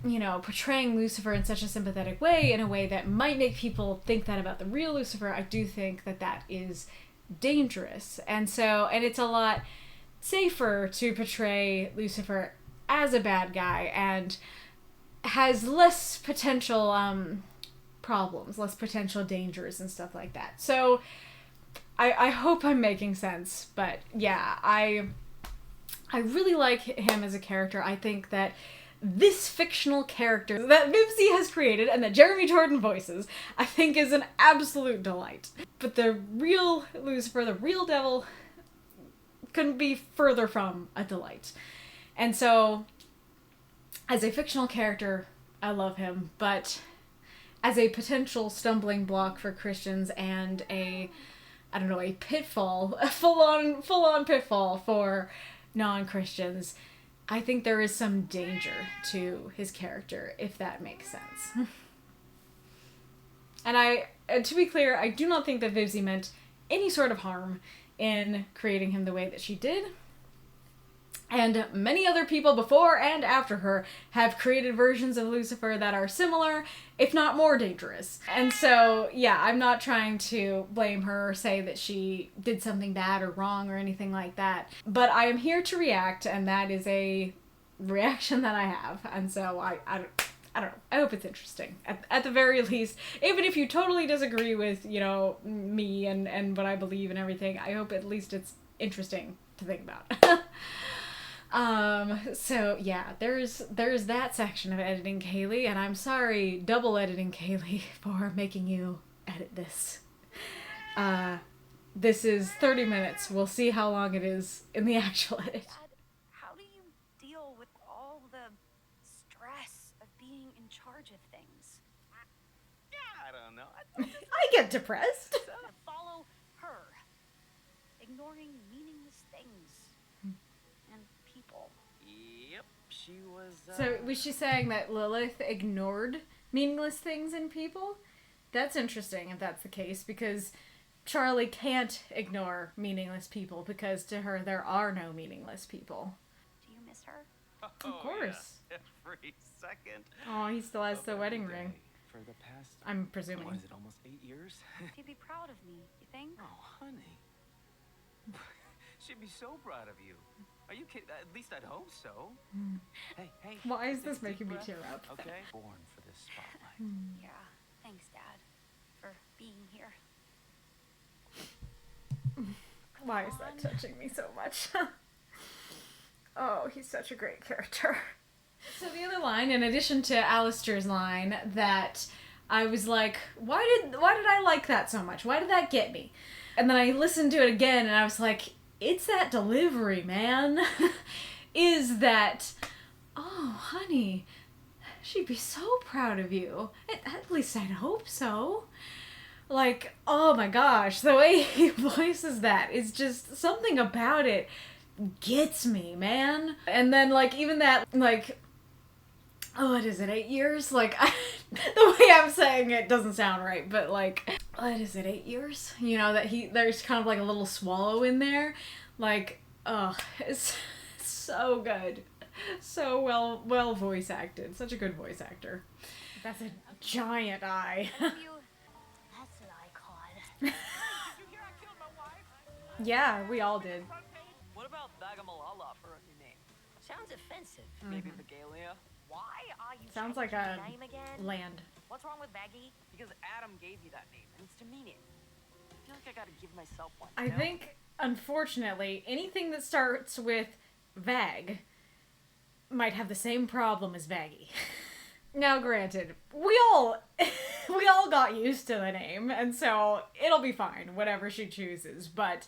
S1: you know, portraying Lucifer in such a sympathetic way, in a way that might make people think that about the real Lucifer, I do think that that is dangerous. And it's a lot safer to portray Lucifer as a bad guy and has less potential problems, less potential dangers and stuff like that. So I hope I'm making sense, but yeah, I really like him as a character. I think that this fictional character that Vivzie has created and that Jeremy Jordan voices, I think is an absolute delight. But the real Lucifer, the real devil, couldn't be further from a delight. And so, as a fictional character, I love him, but as a potential stumbling block for Christians and a pitfall, a full-on pitfall for non-Christians, I think there is some danger to his character, if that makes sense. And to be clear, I do not think that Vivzie meant any sort of harm in creating him the way that she did. And many other people before and after her have created versions of Lucifer that are similar, if not more dangerous. And so, yeah, I'm not trying to blame her or say that she did something bad or wrong or anything like that. But I am here to react, and that is a reaction that I have. And so I don't know. I hope it's interesting. At the very least, even if you totally disagree with, you know, me and what I believe and everything, I hope at least it's interesting to think about. So yeah, there's that section of editing Kaylee, and I'm sorry, double editing Kaylee, for making you edit this. This is 30 minutes. We'll see how long it is in the actual edit.
S3: Dad, how do you deal with all the stress of being in charge of things?
S6: I don't know.
S1: I get depressed.
S3: Follow her, ignoring meaningless things and people.
S6: Yep, she was.
S1: So was she saying that Lilith ignored meaningless things in people? That's interesting if that's the case, because Charlie can't ignore meaningless people, because to her there are no meaningless people.
S3: Do you miss her?
S1: Of course.
S6: Yeah. Every second.
S1: Oh, he still has the wedding ring.
S9: For the past,
S1: I'm presuming.
S9: what is it, almost 8 years?
S3: She'd be proud of me, you think?
S6: Oh, honey. She'd be so proud of you. Are you kidding? At least I'd hope so. Hey.
S1: Why is this
S6: deep
S1: making me
S6: breath.
S1: tear up?
S6: Okay.
S9: Born for this spotlight.
S3: Yeah, thanks, Dad, for being here.
S1: Why is that touching me so much? Oh, he's such a great character. So the other line, in addition to Alastor's line, that I was like, why did I like that so much? Why did that get me? And then I listened to it again, and I was like, it's that delivery, man. Is that, oh, honey, she'd be so proud of you. At least I'd hope so. Like, oh my gosh, the way he voices that is just something about it gets me, man. And then, like, even that, like, oh, what is it, 8 years? Like, the way I'm saying it doesn't sound right, but, like, what is it, 8 years? You know, that there's kind of like a little swallow in there. Like, oh, it's so good. So well voice acted. Such a good voice actor. That's a giant eye.
S3: That's an icon.
S1: Yeah, we all did.
S5: What about Bagamalala for a new name?
S4: Sounds offensive.
S5: Maybe Regalia?
S4: Why are you
S1: Sounds like a
S4: changing your name again?
S1: land.
S4: What's wrong with Baggy?
S5: Because Adam gave you that name, and it's demeaning. I feel like I gotta give myself one.
S1: I think, unfortunately, anything that starts with Vag might have the same problem as Vaggy. Now, granted, we all got used to the name, and so it'll be fine, whatever she chooses. But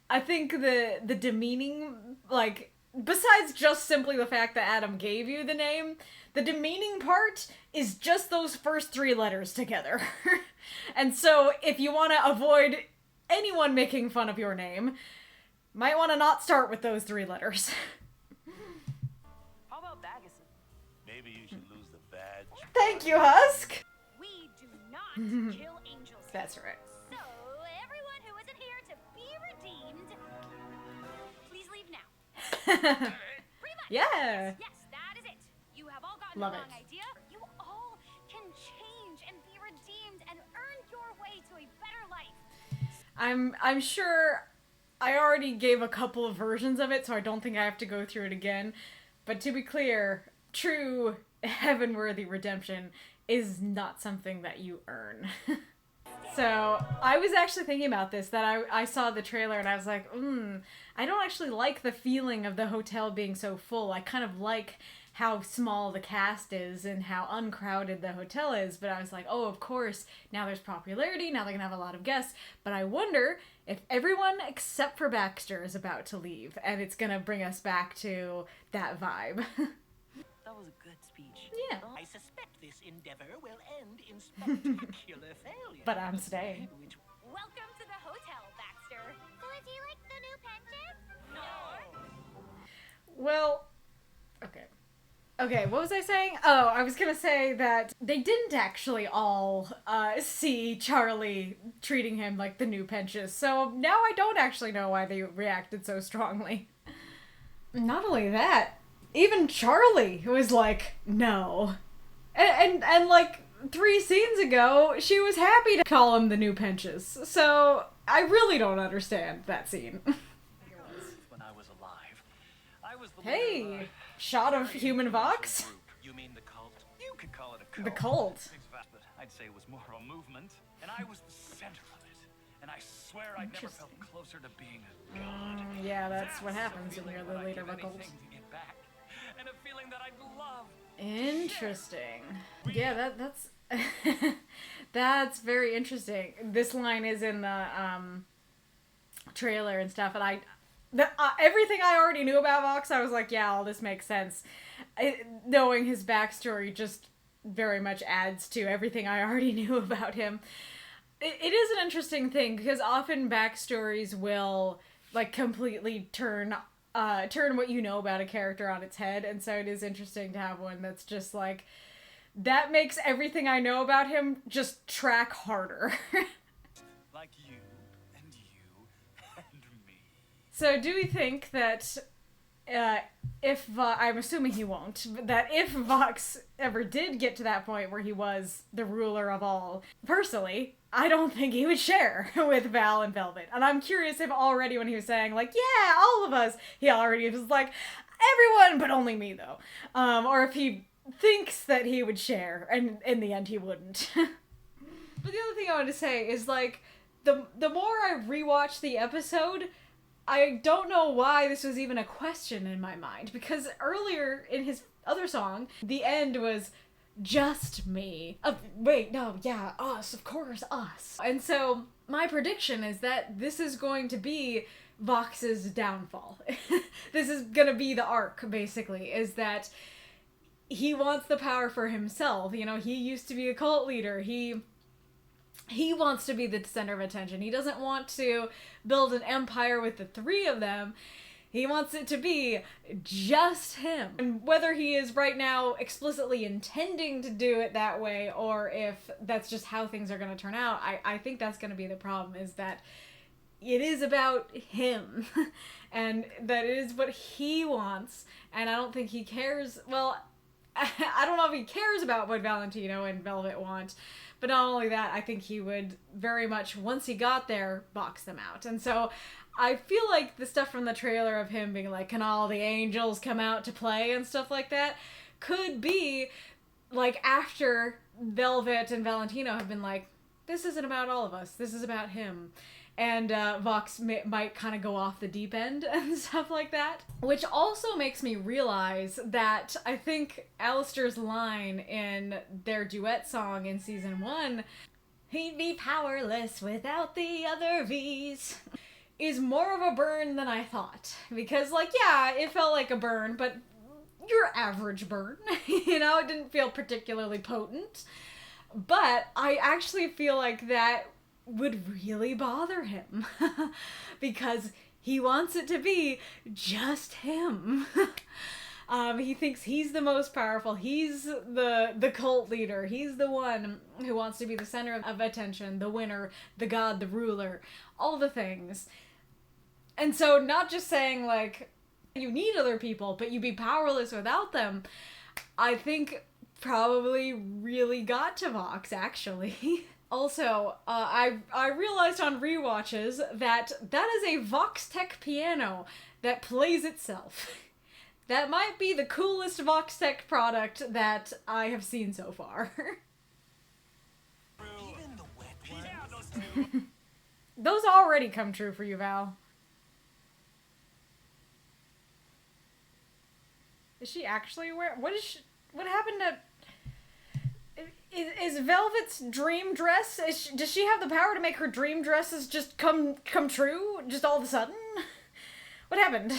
S1: I think the demeaning, like, besides just simply the fact that Adam gave you the name, the demeaning part is just those first 3 letters together. And so, if you want to avoid anyone making fun of your name, might want to not start with those 3 letters.
S5: How about Baggeson?
S9: Maybe you should lose the badge.
S1: Thank you, Husk!
S3: We do not kill angels.
S1: That's right.
S3: So, everyone who isn't here to be redeemed, please leave now. Pretty much.
S1: Yeah.
S3: Yes, that is it. You have all gotten
S1: Love
S3: the wrong
S1: it.
S3: idea. You all can change and be redeemed and earn your way to a better life.
S1: I'm sure I already gave a couple of versions of it, so I don't think I have to go through it again. But to be clear, true heaven-worthy redemption is not something that you earn. So, I was actually thinking about this, that I saw the trailer and I was like, I don't actually like the feeling of the hotel being so full. I kind of like how small the cast is and how uncrowded the hotel is, but I was like, oh, of course, now there's popularity, now they're gonna have a lot of guests, but I wonder if everyone except for Baxter is about to leave, and it's gonna bring us back to that vibe.
S5: That was a good speech.
S1: Yeah.
S10: I suspect this endeavor will end in spectacular failure.
S1: But I'm staying.
S3: Welcome to the hotel, Baxter. So is he like the new pension?
S10: No!
S1: Well, okay, what was I saying? Oh, I was gonna say that they didn't actually all see Charlie treating him like the new Pensius, so now I don't actually know why they reacted so strongly. Not only that, even Charlie was like, no. And like 3 scenes ago, she was happy to call him the new Pensius, so I really don't understand that scene.
S2: When I was alive, I was the
S1: Hey,
S2: leader of
S1: shot of
S2: very
S1: human
S2: influential
S1: Vox?
S2: group. You mean the cult? You could call it a cult.
S1: The cult.
S2: Exactly, but I'd say it was more a movement, and I was the center of it. And I swear I'd never felt closer to being a god.
S1: Yeah, that's what
S2: a
S1: happens when
S2: feeling
S1: you're
S2: that
S1: the
S2: I'd
S1: leader of
S2: give
S1: a cult.
S2: anything to get back, and a feeling that I'd love.
S1: Interesting. Yeah, that's that's very interesting. This line is in the trailer and stuff, and everything I already knew about Vox, I was like, yeah, all this makes sense. Knowing his backstory just very much adds to everything I already knew about him. It is an interesting thing, because often backstories will, like, completely turn what you know about a character on its head, and so it is interesting to have one that's just like, that makes everything I know about him just track harder.
S2: Like you, and you, and me.
S1: So do we think that I'm assuming he won't, but that if Vox ever did get to that point where he was the ruler of all, personally, I don't think he would share with Val and Velvet. And I'm curious if already when he was saying, like, yeah, all of us, he already was like, everyone, but only me, though. Or if he thinks that he would share, and in the end he wouldn't. But the other thing I want to say is, like, the more I rewatch the episode, I don't know why this was even a question in my mind, because earlier in his other song, the end was just me. Wait, no, yeah, us, of course, us. And so my prediction is that this is going to be Vox's downfall. This is gonna be the arc, basically, is that he wants the power for himself. You know, he used to be a cult leader. He wants to be the center of attention. He doesn't want to build an empire with the 3 of them. He wants it to be just him. And whether he is right now explicitly intending to do it that way, or if that's just how things are going to turn out, I think that's going to be the problem, is that it is about him. And that it is what he wants. And I don't think he cares. Well, I don't know if he cares about what Valentino and Velvet want. But not only that, I think he would very much, once he got there, box them out. And so I feel like the stuff from the trailer of him being like, can all the angels come out to play and stuff like that, could be like after Velvet and Valentino have been like, this isn't about all of us, this is about him. And Vox might kind of go off the deep end and stuff like that. Which also makes me realize that I think Alastor's line in their duet song in season 1, he'd be powerless without the other V's, is more of a burn than I thought. Because, like, yeah, it felt like a burn, but your average burn. You know, it didn't feel particularly potent. But I actually feel like that would really bother him because he wants it to be just him. He thinks he's the most powerful. He's the cult leader. He's the one who wants to be the center of attention, the winner, the god, the ruler, all the things. And so not just saying like you need other people, but you be powerless without them, I think probably really got to Vox, actually. Also, I realized on rewatches that is a Vox Tech piano that plays itself. That might be the coolest Vox Tech product that I have seen so far. Those already come true for you, Val. Is she actually what happened to... Is Velvet's dream dress, does she have the power to make her dream dresses just come true, just all of a sudden? What happened?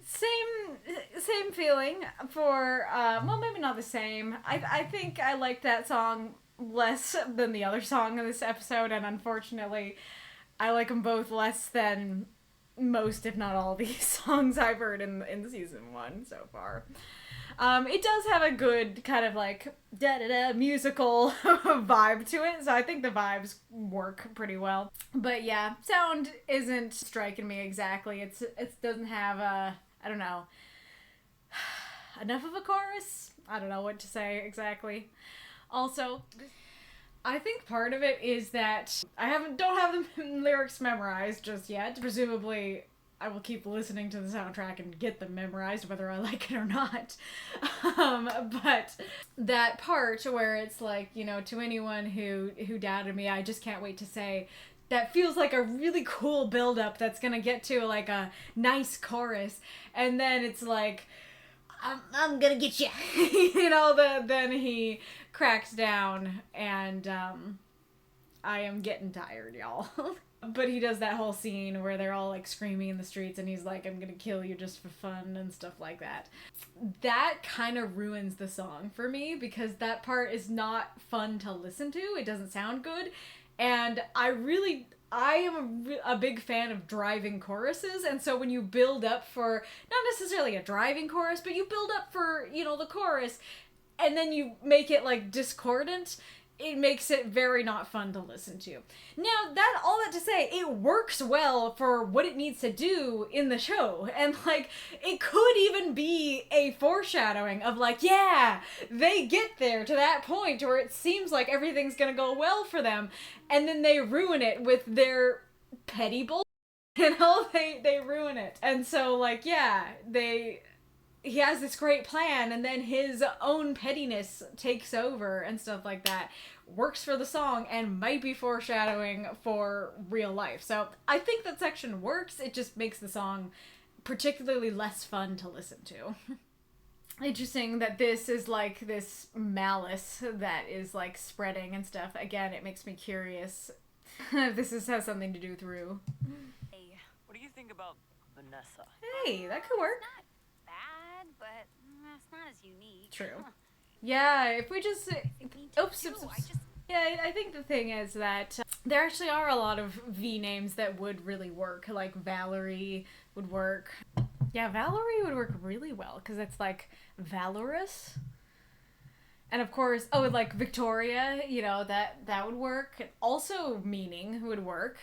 S1: Same feeling for, well, maybe not the same. I think I like that song less than the other song in this episode, and unfortunately, I like them both less than most, if not all, these songs I've heard in season 1 so far. It does have a good kind of like da-da-da musical vibe to it, so I think the vibes work pretty well. But yeah, sound isn't striking me exactly. It doesn't have I don't know, enough of a chorus? I don't know what to say exactly. Also, I think part of it is that I don't have the lyrics memorized just yet. Presumably I will keep listening to the soundtrack and get them memorized whether I like it or not. But that part where it's like, you know, to anyone who doubted me, I just can't wait to say, that feels like a really cool build-up that's gonna get to like a nice chorus, and then it's like, I'm gonna get you. You know, then he cracks down, and I am getting tired, y'all. But he does that whole scene where they're all like screaming in the streets and he's like, I'm gonna kill you just for fun and stuff like that. That kind of ruins the song for me because that part is not fun to listen to. It doesn't sound good. And I am a big fan of driving choruses, and so when you build up for, not necessarily a driving chorus, but you build up for, you know, the chorus, and then you make it like discordant, it makes it very not fun to listen to. Now, all that to say, it works well for what it needs to do in the show. And, like, it could even be a foreshadowing of, like, yeah, they get there to that point where it seems like everything's gonna go well for them, and then they ruin it with their petty bull. You know, they ruin it. And so, like, yeah, he has this great plan, and then his own pettiness takes over and stuff like that. Works for the song and might be foreshadowing for real life. So I think that section works. It just makes the song particularly less fun to listen to. Interesting that this is like this malice that is like spreading and stuff. Again, it makes me curious if this has something to do with Rue.
S5: Hey, what do you think about Vanessa?
S1: Hey, that could work.
S3: But it's not as unique.
S1: True. Yeah, if we just... Oops. Yeah, I think the thing is that there actually are a lot of V names that would really work. Like Valerie would work. Yeah, Valerie would work really well because it's like valorous. And of course, oh, like Victoria, you know, that would work. Also meaning would work.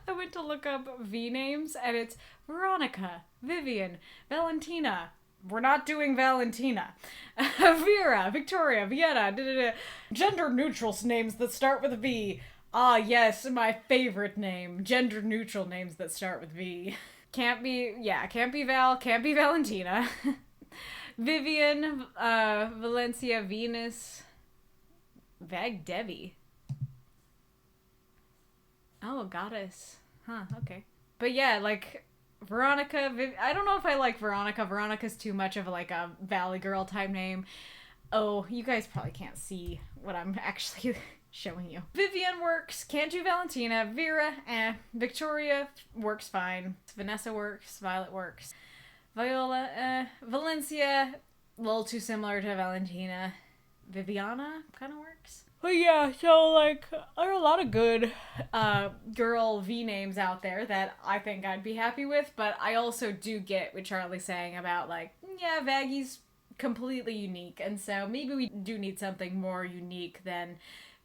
S1: I went to look up V names and it's Veronica, Vivian, Valentina. We're not doing Valentina. Vera, Victoria, Vienna, gender neutral names that start with V. Ah, yes, my favorite name. Gender neutral names that start with V. Can't be Val, can't be Valentina. Vivian, Valencia, Venus, Vag Devi. Oh, goddess. Huh, okay. But yeah, like, Veronica, I don't know if I like Veronica. Veronica's too much of like a Valley Girl type name. Oh, you guys probably can't see what I'm actually showing you. Vivian works, can't do Valentina. Vera, Victoria works fine. Vanessa works, Violet works. Viola, Valencia, a little too similar to Valentina. Viviana kind of works. But yeah, so like, there are a lot of good girl V names out there that I think I'd be happy with, but I also do get what Charlie's saying about like, yeah, Vaggy's completely unique, and so maybe we do need something more unique than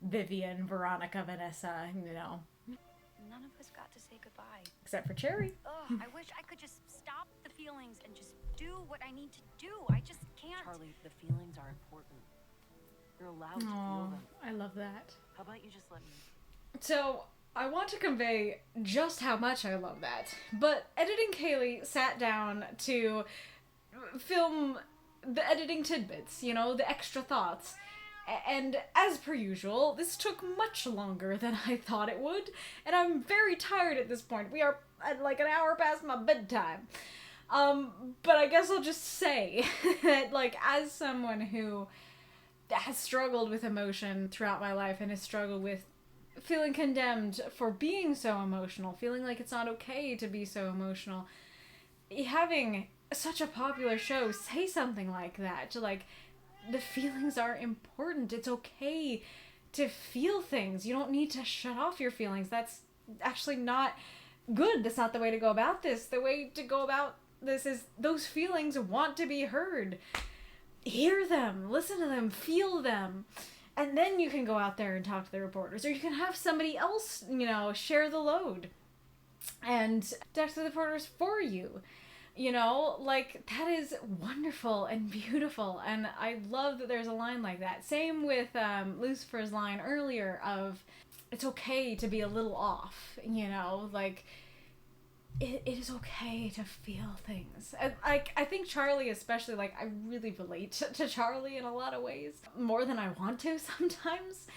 S1: Vivian, Veronica, Vanessa, you know.
S3: None of us got to say goodbye.
S1: Except for Cherry.
S3: Ugh, I wish I could just stop the feelings and just do what I need to do. I just can't.
S5: Charlie, the feelings are important. You're allowed to feel them.
S1: I love that.
S5: How about you just let me?
S1: So, I want to convey just how much I love that, but Editing Kaylee sat down to film the editing tidbits, you know, the extra thoughts. And as per usual, this took much longer than I thought it would, and I'm very tired at this point. We are at like an hour past my bedtime. But I guess I'll just say that, like, as someone who has struggled with emotion throughout my life and has struggled with feeling condemned for being so emotional, feeling like it's not okay to be so emotional, having such a popular show say something like that, to like, the feelings are important. It's okay to feel things. You don't need to shut off your feelings. That's actually not good. That's not the way to go about this. The way to go about this is those feelings want to be heard. Hear them, listen to them, feel them. And then you can go out there and talk to the reporters, or you can have somebody else, you know, share the load and talk to the reporters for you. You know, like, that is wonderful and beautiful, and I love that there's a line like that. Same with Lucifer's line earlier of, it's okay to be a little off, you know, like, it is okay to feel things. And I think Charlie especially, like, I really relate to Charlie in a lot of ways, more than I want to sometimes.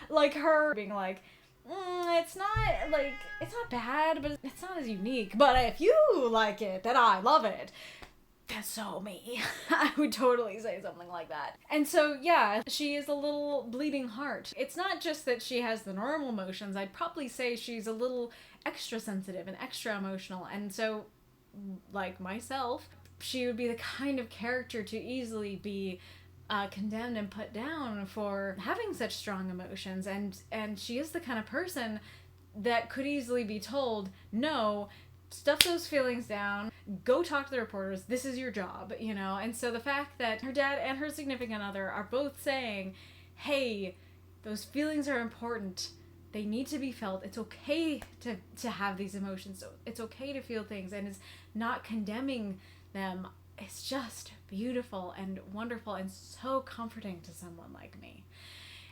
S1: Like, her being like, it's not bad, but it's not as unique. But if you like it, then I love it. That's so me. I would totally say something like that. And so, yeah, she is a little bleeding heart. It's not just that she has the normal emotions. I'd probably say she's a little extra sensitive and extra emotional. And so, like myself, she would be the kind of character to easily be condemned and put down for having such strong emotions, and she is the kind of person that could easily be told, no, stuff those feelings down, go talk to the reporters, this is your job, you know. And so the fact that her dad and her significant other are both saying, hey, those feelings are important, they need to be felt, it's okay to have these emotions, it's okay to feel things, and is not condemning them, it's just beautiful and wonderful and so comforting to someone like me.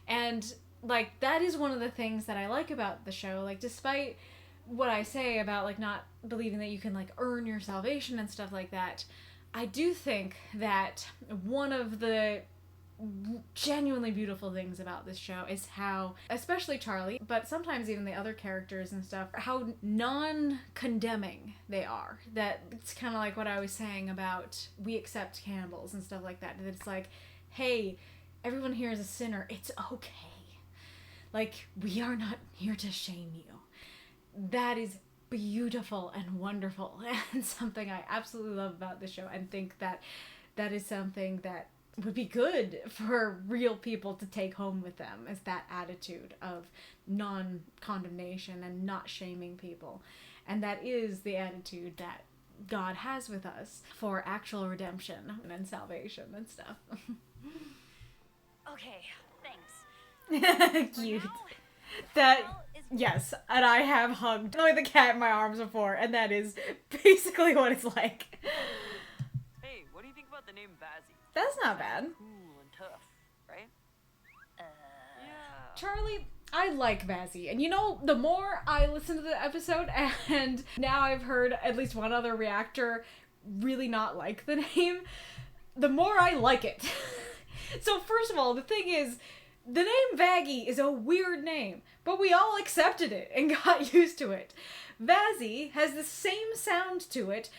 S1: And, like, that is one of the things that I like about the show. Like, despite what I say about, like, not believing that you can, like, earn your salvation and stuff like that, I do think that one of the genuinely beautiful things about this show is how, especially Charlie, but sometimes even the other characters and stuff, how non-condemning they are. That it's kind of like what I was saying about we accept cannibals and stuff like that. That it's like, hey, everyone here is a sinner. It's okay. Like, we are not here to shame you. That is beautiful and wonderful and something I absolutely love about the show, and think that that is something that would be good for real people to take home with them, is that attitude of non-condemnation and not shaming people. And that is the attitude that God has with us for actual redemption and salvation and stuff.
S3: Okay, thanks.
S1: Cute. That, yes, and I have hugged the cat in my arms before, and that is basically what it's like.
S5: Hey, what do you think about the name Vazzy?
S1: That's not bad.
S5: Cool and tough, right? Yeah.
S1: Charlie, I like Vazzy, and you know, the more I listen to the episode, and now I've heard at least one other reactor really not like the name, the more I like it. So first of all, the thing is, the name Vaggie is a weird name, but we all accepted it and got used to it. Vazzy has the same sound to it,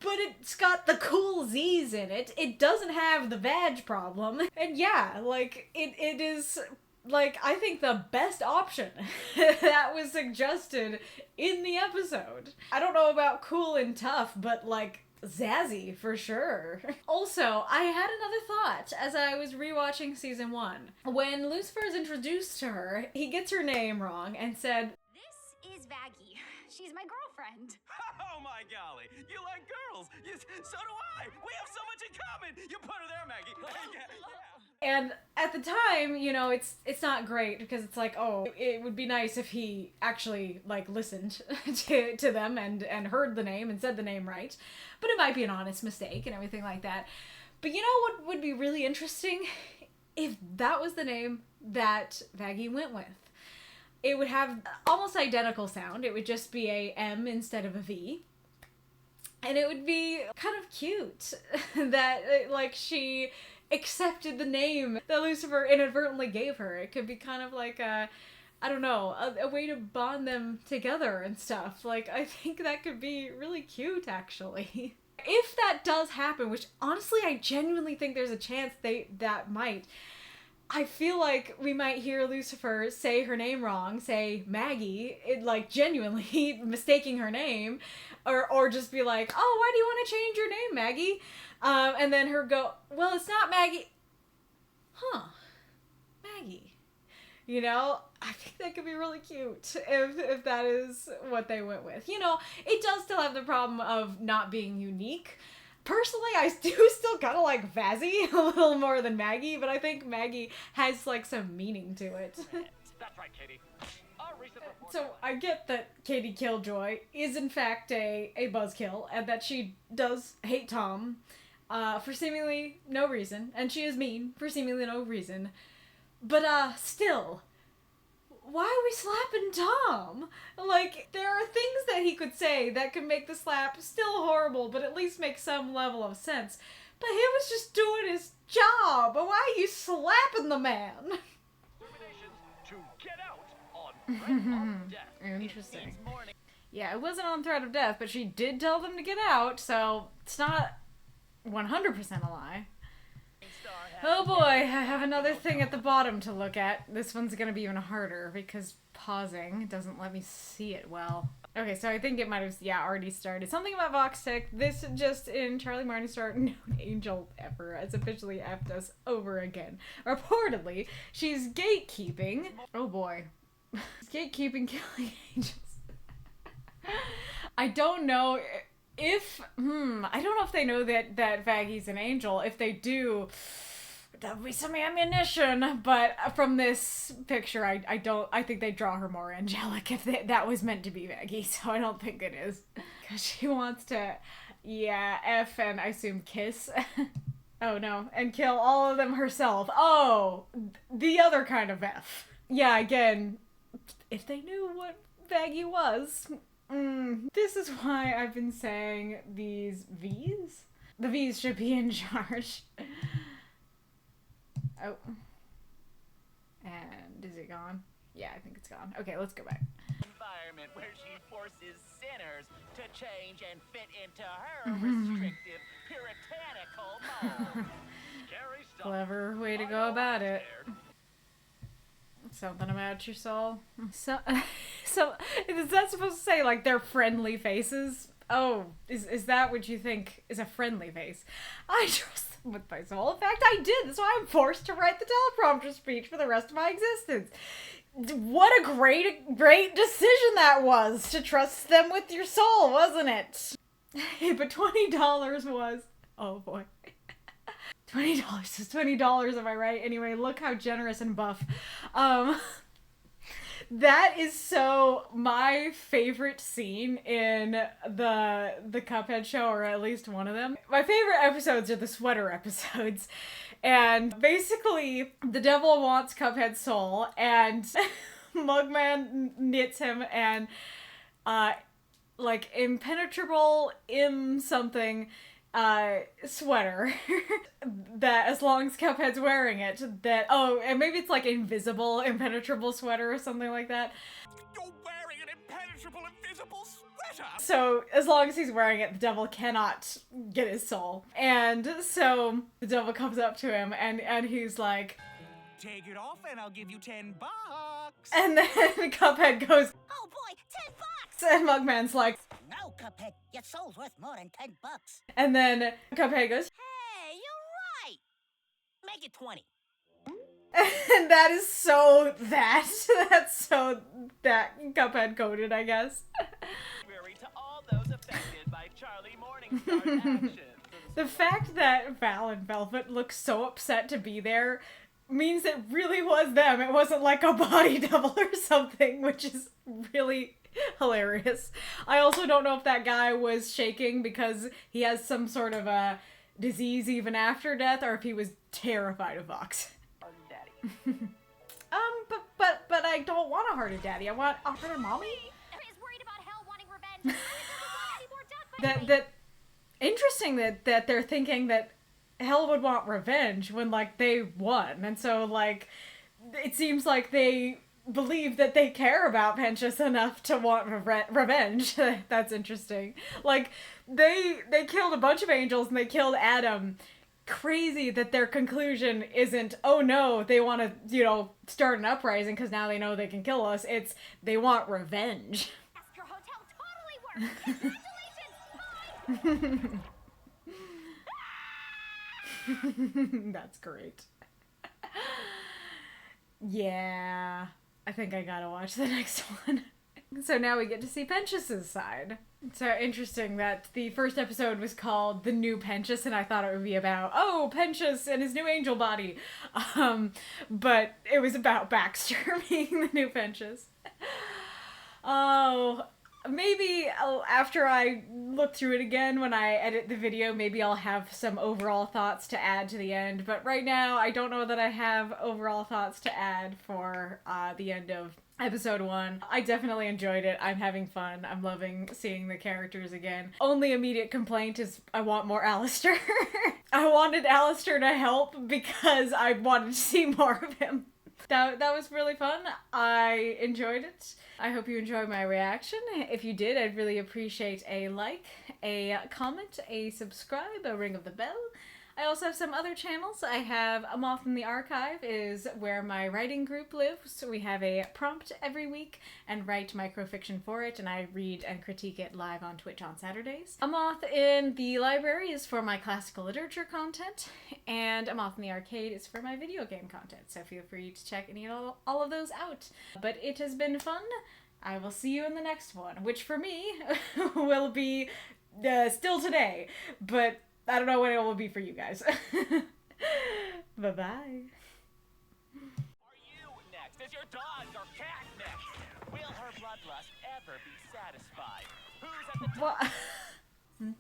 S1: but it's got the cool Z's in it. It doesn't have the vag problem. And yeah, like, it is, like, I think the best option that was suggested in the episode. I don't know about cool and tough, but, like, Zazzy for sure. Also, I had another thought as I was rewatching season 1. When Lucifer is introduced to her, he gets her name wrong and said,
S3: This is Vaggie. She's my girlfriend.
S6: Oh my golly, you like girls. So do I. We have so much in common. You put her there, Maggie. Yeah.
S1: and at the time, you know, it's not great because it's like, oh, it would be nice if he actually, like, listened to them and heard the name and said the name right. But it might be an honest mistake and everything like that. But you know what would be really interesting? If that was the name that Vaggie went with. It would have almost identical sound. It would just be a M instead of a V. And it would be kind of cute that, like, she accepted the name that Lucifer inadvertently gave her. It could be kind of like a way to bond them together and stuff. Like, I think that could be really cute, actually. If that does happen, which honestly I genuinely think there's a chance that might, I feel like we might hear Lucifer say her name wrong, say Maggie, like genuinely mistaking her name, or just be like, oh, why do you want to change your name, Maggie? And then her go, well, it's not Maggie. Huh. Maggie. You know, I think that could be really cute if that is what they went with. You know, it does still have the problem of not being unique. Personally, I do still kind of like Vazzy a little more than Maggie, but I think Maggie has, like, some meaning to it.
S6: That's right, Katie.
S1: So I get that Katie Killjoy is in fact a buzzkill, and that she does hate Tom for seemingly no reason, and she is mean for seemingly no reason. But still, why are we slapping Tom? Like, there are things that he could say that could make the slap still horrible, but at least make some level of sense. But he was just doing his job. Why are you slapping the man?
S6: To get out on threat of death.
S1: Interesting. Yeah, it wasn't on threat of death, but she did tell them to get out, so it's not 100% a lie. Oh boy, I have another thing at the bottom to look at. This one's gonna be even harder because pausing doesn't let me see it well. Okay, so I think it might have, already started. Something about VoxTech. This just in Charlie Morningstar, no angel ever has officially effed us over again. Reportedly, she's gatekeeping. Oh boy. Gatekeeping killing angels. I don't know if, I don't know if they know that Vaggie's an angel. If they do, that would be some ammunition. But from this picture, I think they draw her more angelic if that was meant to be Vaggie. So I don't think it is. Because she wants to, F and I assume kiss. Oh no, and kill all of them herself. Oh, the other kind of F. Yeah, again, if they knew what Vaggie was. This is why I've been saying these V's. The V's should be in charge. Oh. And is it gone? Yeah, I think it's gone. Okay, let's go back.
S10: Environment where she forces sinners to change and fit into her restrictive, puritanical mold.
S1: Clever way to go about it. Something about your soul. So is that supposed to say, like, they're friendly faces? Oh, is that what you think is a friendly face? I trust them with my soul. In fact, I did. That's why I'm forced to write the teleprompter speech for the rest of my existence. what a great decision that was, to trust them with your soul, wasn't it? Hey, but $20 was... Oh boy. $20 is $20, am I right? Anyway, look how generous and buff. That is so my favorite scene in the Cuphead show, or at least one of them. My favorite episodes are the sweater episodes. And basically, the devil wants Cuphead's soul, and Mugman knits him and, like, impenetrable something sweater that, as long as Cuphead's wearing it, that, oh, and maybe it's like invisible, impenetrable sweater or something like that.
S10: You're wearing an impenetrable, invisible sweater!
S1: So, as long as he's wearing it, the devil cannot get his soul. And so, the devil comes up to him, and he's like,
S10: take it off and I'll give you $10.
S1: And then Cuphead goes,
S3: Oh boy, $10!
S1: And Mugman's like,
S3: No, Cuphead, your soul's worth more than $10.
S1: And then Cuphead goes,
S3: Hey, you're right! Make it 20.
S1: And that is so that. That's so that Cuphead coded, I guess.
S10: To all those affected by Charlie Morningstar's actions.
S1: The fact that Val and Velvet look so upset to be there means it really was them. It wasn't like a body double or something, which is really hilarious. I also don't know if that guy was shaking because he has some sort of a disease even after death, or if he was terrified of Vox.
S5: Heart of daddy.
S1: But I don't want a heart of daddy. I want a heart of mommy.
S3: Is worried about Hell wanting revenge. I don't want any more death.
S1: That interesting that they're thinking that Hell would want revenge when, like, they won, and so, like, it seems like they believe that they care about Penchus enough to want revenge. That's interesting. Like, they killed a bunch of angels and they killed Adam. Crazy that their conclusion isn't, oh no, they want to, start an uprising because now they know they can kill us. It's, they want revenge.
S3: Alastor Hotel totally worked. Congratulations. Bye.
S1: That's great. Yeah, I think I gotta watch the next one. So now we get to see Penchus's side. So interesting that the first episode was called The New Penchus, and I thought it would be about, oh, Penchus and his new angel body. But it was about Baxter being the new Penchus. Oh, maybe after I look through it again when I edit the video, maybe I'll have some overall thoughts to add to the end. But right now, I don't know that I have overall thoughts to add for the end of episode 1. I definitely enjoyed it. I'm having fun. I'm loving seeing the characters again. Only immediate complaint is I want more Alastor. I wanted Alastor to help because I wanted to see more of him. That was really fun. I enjoyed it. I hope you enjoyed my reaction. If you did, I'd really appreciate a like, a comment, a subscribe, a ring of the bell. I also have some other channels. I have A Moth in the Archive is where my writing group lives. We have a prompt every week and write microfiction for it, and I read and critique it live on Twitch on Saturdays. A Moth in the Library is for my classical literature content, and A Moth in the Arcade is for my video game content, so feel free to check any and all of those out. But it has been fun. I will see you in the next one, which for me will be still today, but I don't know when it will be for you guys. Bye-bye.
S10: Are you next? Is your dog or cat next? Will her bloodlust ever be satisfied? Who's at the top?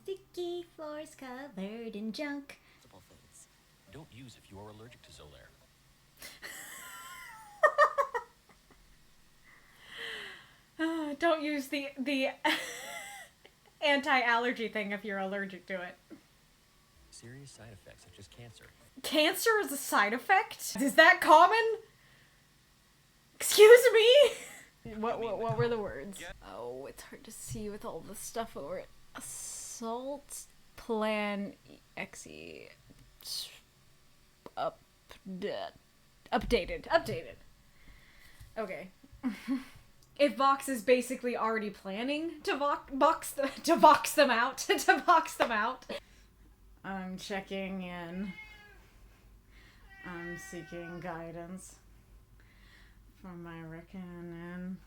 S8: Sticky floors covered in junk.
S13: Things. Don't use if you are allergic to Zolaire.
S1: Don't use the anti-allergy thing if you're allergic to it.
S13: Serious side effects such as cancer.
S1: Cancer is a side effect? Is that common? Excuse me? What were the words? Oh, it's hard to see with all the stuff over it. Assault plan exe updated. Okay. If Vox is basically already planning to box them out. I'm checking in. I'm seeking guidance for my reckoning.